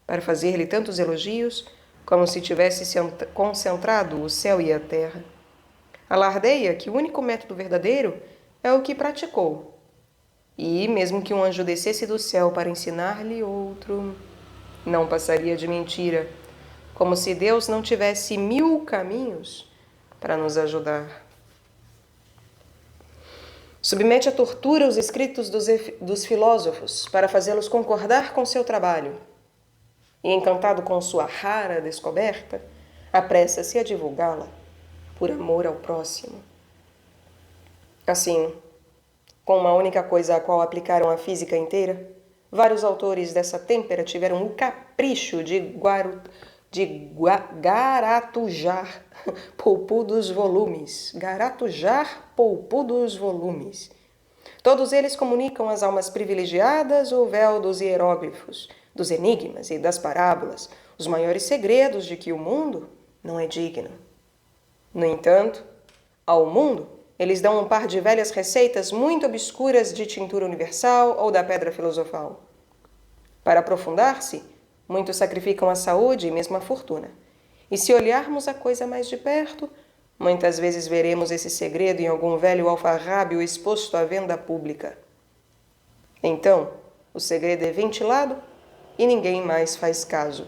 para fazer-lhe tantos elogios, como se tivesse concentrado o céu e a terra. Alardeia que o único método verdadeiro é o que praticou. E, mesmo que um anjo descesse do céu para ensinar-lhe outro, não passaria de mentira, como se Deus não tivesse 1000 caminhos para nos ajudar. Submete à tortura os escritos dos filósofos para fazê-los concordar com seu trabalho. E, encantado com sua rara descoberta, apressa-se a divulgá-la, por amor ao próximo. Assim, com uma única coisa a qual aplicaram a física inteira, vários autores dessa têmpera tiveram o capricho de garatujar polpudos volumes. Todos eles comunicam às almas privilegiadas o véu dos hieróglifos, dos enigmas e das parábolas, os maiores segredos de que o mundo não é digno. No entanto, ao mundo, eles dão um par de velhas receitas muito obscuras de tintura universal ou da pedra filosofal. Para aprofundar-se, muitos sacrificam a saúde e mesmo a fortuna. E se olharmos a coisa mais de perto, muitas vezes veremos esse segredo em algum velho alfarrábio exposto à venda pública. Então, o segredo é ventilado e ninguém mais faz caso.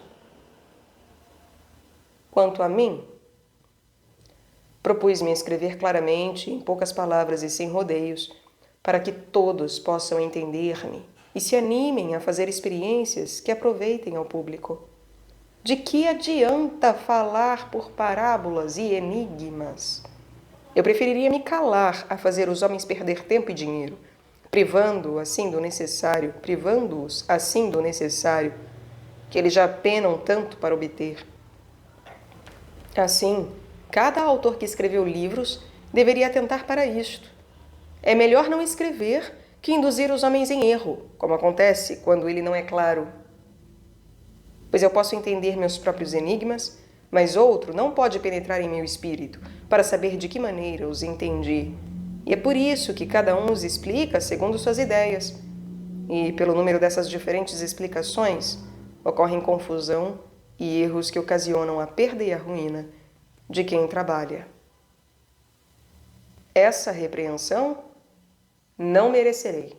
Quanto a mim, propus-me escrever claramente, em poucas palavras e sem rodeios, para que todos possam entender-me e se animem a fazer experiências que aproveitem ao público. De que adianta falar por parábolas e enigmas? Eu preferiria me calar a fazer os homens perder tempo e dinheiro, privando-os assim do necessário, que eles já penam tanto para obter. Assim, cada autor que escreveu livros deveria atentar para isto. É melhor não escrever que induzir os homens em erro, como acontece quando ele não é claro. Pois eu posso entender meus próprios enigmas, mas outro não pode penetrar em meu espírito para saber de que maneira os entendi. E é por isso que cada um os explica segundo suas ideias. E pelo número dessas diferentes explicações, ocorrem confusão e erros que ocasionam a perda e a ruína de quem trabalha. Essa repreensão não merecerei.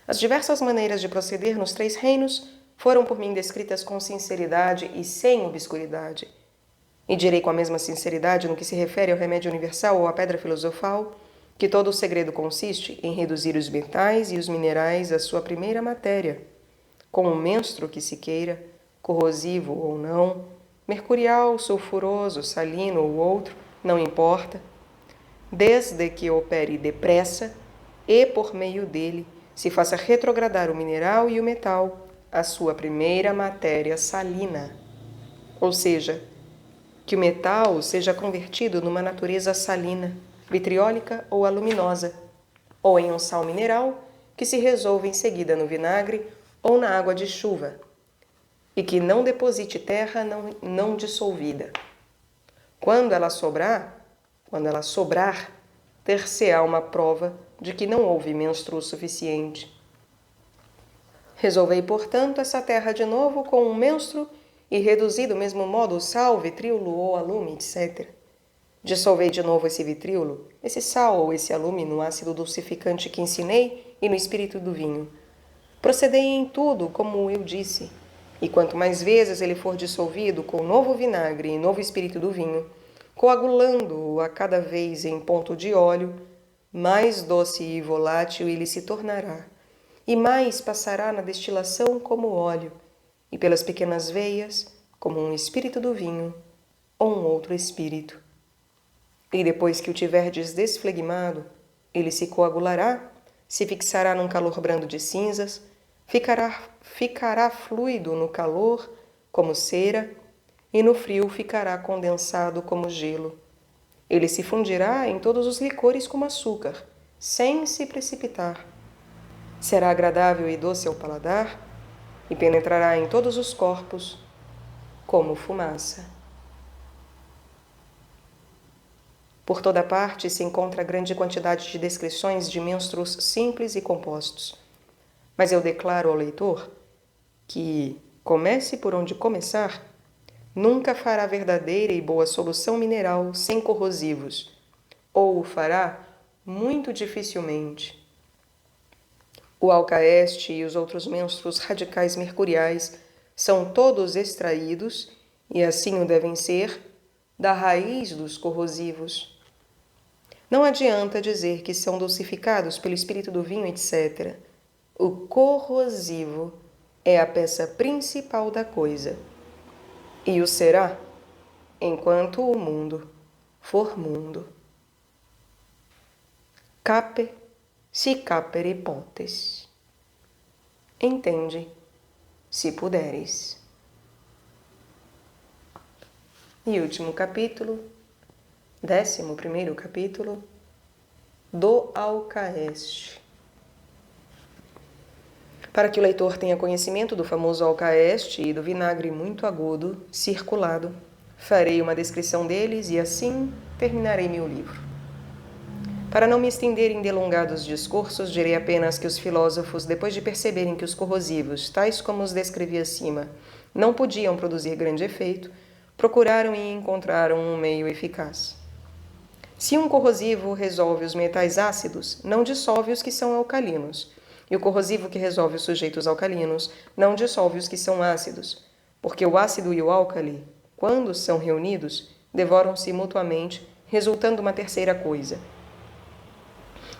As diversas maneiras de proceder nos 3 reinos foram por mim descritas com sinceridade e sem obscuridade. E direi com a mesma sinceridade no que se refere ao remédio universal ou à pedra filosofal, que todo o segredo consiste em reduzir os metais e os minerais à sua primeira matéria, com o menstro que se queira, corrosivo ou não, mercurial, sulfuroso, salino ou outro, não importa, desde que opere depressa e por meio dele se faça retrogradar o mineral e o metal à sua primeira matéria salina, ou seja, que o metal seja convertido numa natureza salina, vitriólica ou aluminosa, ou em um sal mineral que se resolva em seguida no vinagre ou na água de chuva, e que não deposite terra não dissolvida. Quando ela sobrar, ter-se-á uma prova de que não houve menstruo suficiente. Resolvei, portanto, essa terra de novo com um menstro e reduzir do mesmo modo o sal, vitríolo ou alume, etc. Dissolvei de novo esse vitríolo, esse sal ou esse alume no ácido dulcificante que ensinei e no espírito do vinho. Procedei em tudo como eu disse, e quanto mais vezes ele for dissolvido com novo vinagre e novo espírito do vinho, coagulando-o a cada vez em ponto de óleo, mais doce e volátil ele se tornará, e mais passará na destilação como óleo, e pelas pequenas veias, como um espírito do vinho, ou um outro espírito. E depois que o tiverdes desflegmado, ele se coagulará, se fixará num calor brando de cinzas, ficará fluido no calor, como cera, e no frio ficará condensado como gelo. Ele se fundirá em todos os licores como açúcar, sem se precipitar. Será agradável e doce ao paladar, e penetrará em todos os corpos como fumaça. Por toda parte se encontra grande quantidade de descrições de menstruos simples e compostos. Mas eu declaro ao leitor que, comece por onde começar, nunca fará verdadeira e boa solução mineral sem corrosivos, ou o fará muito dificilmente. O alcaeste e os outros menstruos radicais mercuriais são todos extraídos, e assim o devem ser, da raiz dos corrosivos. Não adianta dizer que são dulcificados pelo espírito do vinho, etc. O corrosivo é a peça principal da coisa. E o será enquanto o mundo for mundo. Cape si capere potes. Entende, se puderes. E último capítulo, 11º capítulo, do Alcaeste. Para que o leitor tenha conhecimento do famoso alcaeste e do vinagre muito agudo, circulado, farei uma descrição deles e assim terminarei meu livro. Para não me estender em delongados discursos, direi apenas que os filósofos, depois de perceberem que os corrosivos, tais como os descrevi acima, não podiam produzir grande efeito, procuraram e encontraram um meio eficaz. Se um corrosivo resolve os metais ácidos, não dissolve os que são alcalinos, e o corrosivo que resolve os sujeitos alcalinos não dissolve os que são ácidos, porque o ácido e o álcali, quando são reunidos, devoram-se mutuamente, resultando uma terceira coisa.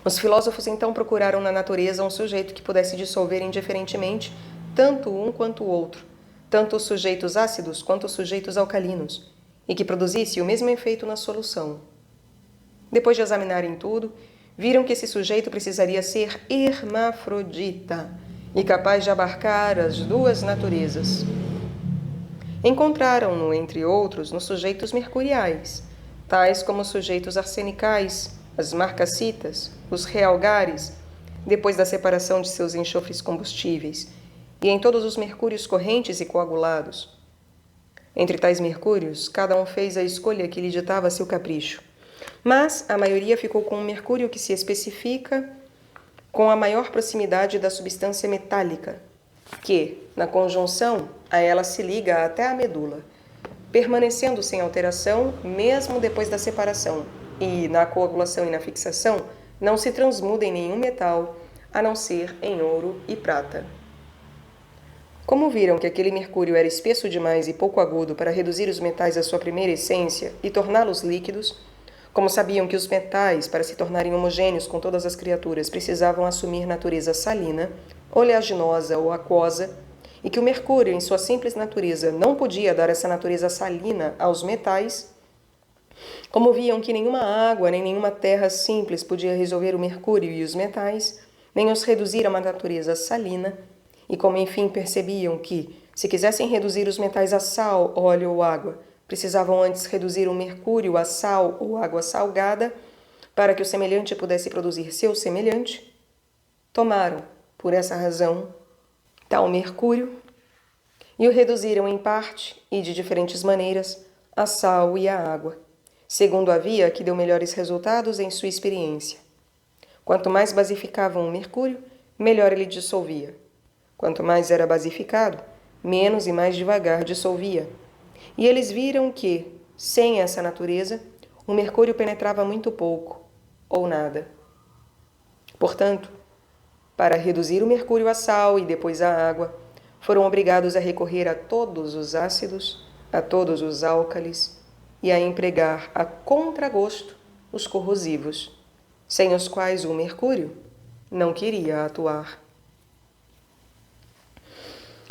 Os filósofos então procuraram na natureza um sujeito que pudesse dissolver indiferentemente tanto um quanto o outro, tanto os sujeitos ácidos quanto os sujeitos alcalinos, e que produzisse o mesmo efeito na solução. Depois de examinarem tudo, viram que esse sujeito precisaria ser hermafrodita e capaz de abarcar as duas naturezas. Encontraram-no, entre outros, nos sujeitos mercuriais, tais como os sujeitos arsenicais, as marcassitas, os realgares, depois da separação de seus enxofres combustíveis, e em todos os mercúrios correntes e coagulados. Entre tais mercúrios, cada um fez a escolha que lhe ditava seu capricho. Mas a maioria ficou com um mercúrio que se especifica com a maior proximidade da substância metálica, que, na conjunção, a ela se liga até a medula, permanecendo sem alteração mesmo depois da separação, e, na coagulação e na fixação, não se transmuda em nenhum metal, a não ser em ouro e prata. Como viram que aquele mercúrio era espesso demais e pouco agudo para reduzir os metais à sua primeira essência e torná-los líquidos, como sabiam que os metais, para se tornarem homogêneos com todas as criaturas, precisavam assumir natureza salina, oleaginosa ou aquosa, e que o mercúrio, em sua simples natureza, não podia dar essa natureza salina aos metais, como viam que nenhuma água nem nenhuma terra simples podia resolver o mercúrio e os metais, nem os reduzir a uma natureza salina, e como enfim percebiam que, se quisessem reduzir os metais a sal, óleo ou água, precisavam antes reduzir o mercúrio a sal ou água salgada, para que o semelhante pudesse produzir seu semelhante, tomaram, por essa razão, tal mercúrio e o reduziram em parte, e de diferentes maneiras, a sal e a água, segundo a via que deu melhores resultados em sua experiência. Quanto mais basificavam o mercúrio, melhor ele dissolvia. Quanto mais era basificado, menos e mais devagar dissolvia. E eles viram que, sem essa natureza, o mercúrio penetrava muito pouco, ou nada. Portanto, para reduzir o mercúrio a sal e depois a água, foram obrigados a recorrer a todos os ácidos, a todos os álcalis e a empregar a contragosto os corrosivos, sem os quais o mercúrio não queria atuar.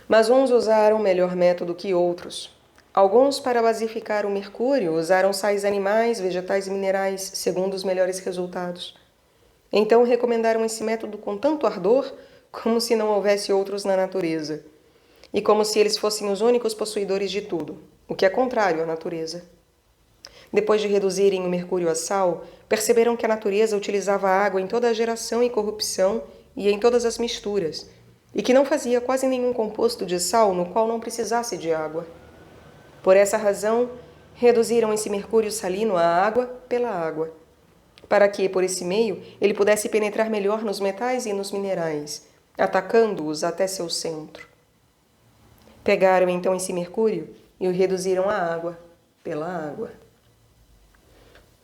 Mas uns usaram melhor método que outros. Alguns, para basificar o mercúrio, usaram sais animais, vegetais e minerais, segundo os melhores resultados. Então recomendaram esse método com tanto ardor, como se não houvesse outros na natureza, e como se eles fossem os únicos possuidores de tudo, o que é contrário à natureza. Depois de reduzirem o mercúrio a sal, perceberam que a natureza utilizava a água em toda a geração e corrupção e em todas as misturas, e que não fazia quase nenhum composto de sal no qual não precisasse de água. Por essa razão, reduziram esse mercúrio salino à água pela água, para que, por esse meio, ele pudesse penetrar melhor nos metais e nos minerais, atacando-os até seu centro. Pegaram então esse mercúrio e o reduziram à água pela água.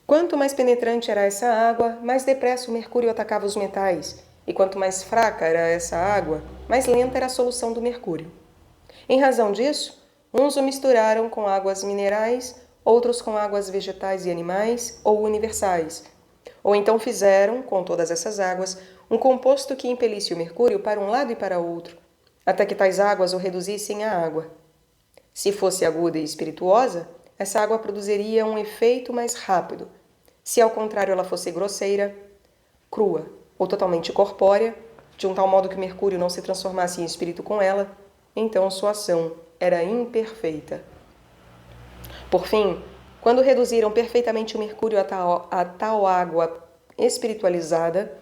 Quanto mais penetrante era essa água, mais depressa o mercúrio atacava os metais, e quanto mais fraca era essa água, mais lenta era a solução do mercúrio. Em razão disso, uns o misturaram com águas minerais, outros com águas vegetais e animais ou universais, ou então fizeram, com todas essas águas, um composto que impelisse o mercúrio para um lado e para outro, até que tais águas o reduzissem à água. Se fosse aguda e espirituosa, essa água produziria um efeito mais rápido. Se ao contrário ela fosse grosseira, crua ou totalmente corpórea, de um tal modo que o mercúrio não se transformasse em espírito com ela, então sua ação era imperfeita. Por fim, quando reduziram perfeitamente o mercúrio a tal água espiritualizada,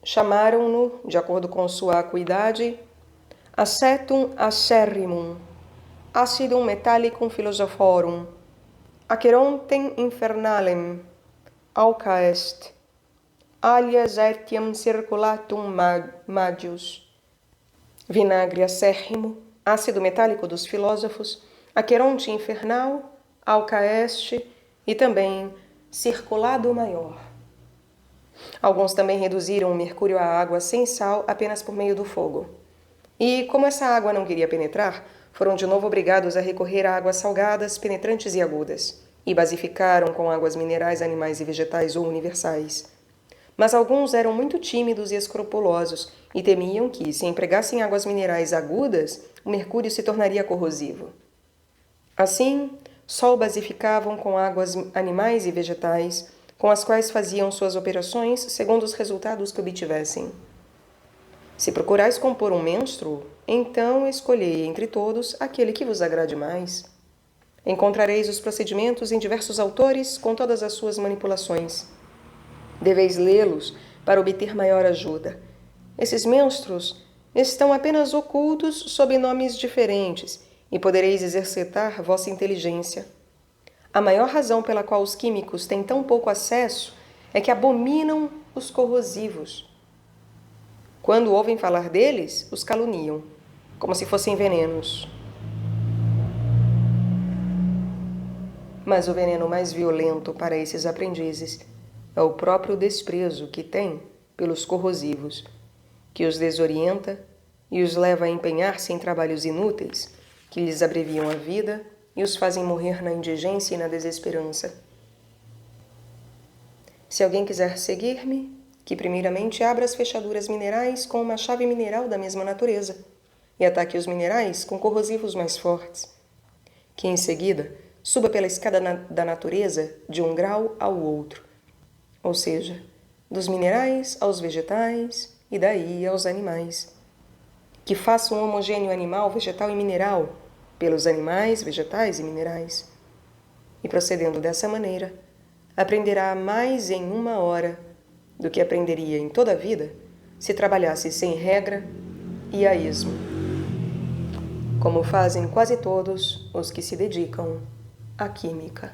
chamaram-no, de acordo com sua acuidade, acetum acerrimum, acidum metallicum philosophorum, acerontem infernalem, auca est, alias etiam circulatum magius. Vinagre acérrimo, ácido metálico dos filósofos, aqueronte infernal, auca est e também circulado maior. Alguns também reduziram o mercúrio à água sem sal apenas por meio do fogo. E, como essa água não queria penetrar, foram de novo obrigados a recorrer a águas salgadas, penetrantes e agudas, e basificaram com águas minerais, animais e vegetais ou universais. Mas alguns eram muito tímidos e escrupulosos e temiam que, se empregassem águas minerais agudas, o mercúrio se tornaria corrosivo. Assim, só o basificavam com águas animais e vegetais, com as quais faziam suas operações segundo os resultados que obtivessem. Se procurais compor um menstruo, então escolhei entre todos aquele que vos agrade mais. Encontrareis os procedimentos em diversos autores com todas as suas manipulações. Deveis lê-los para obter maior ajuda. Esses menstruos estão apenas ocultos sob nomes diferentes e podereis exercitar vossa inteligência. A maior razão pela qual os químicos têm tão pouco acesso é que abominam os corrosivos. Quando ouvem falar deles, os caluniam, como se fossem venenos. Mas o veneno mais violento para esses aprendizes é o próprio desprezo que têm pelos corrosivos, que os desorienta e os leva a empenhar-se em trabalhos inúteis, que lhes abreviam a vida e os fazem morrer na indigência e na desesperança. Se alguém quiser seguir-me, que primeiramente abra as fechaduras minerais com uma chave mineral da mesma natureza e ataque os minerais com corrosivos mais fortes, que em seguida suba pela escada da natureza de um grau ao outro, ou seja, dos minerais aos vegetais e daí aos animais. Que faça um homogêneo animal, vegetal e mineral pelos animais, vegetais e minerais. E procedendo dessa maneira, aprenderá mais em 1 hora do que aprenderia em toda a vida se trabalhasse sem regra e a esmo, como fazem quase todos os que se dedicam à química.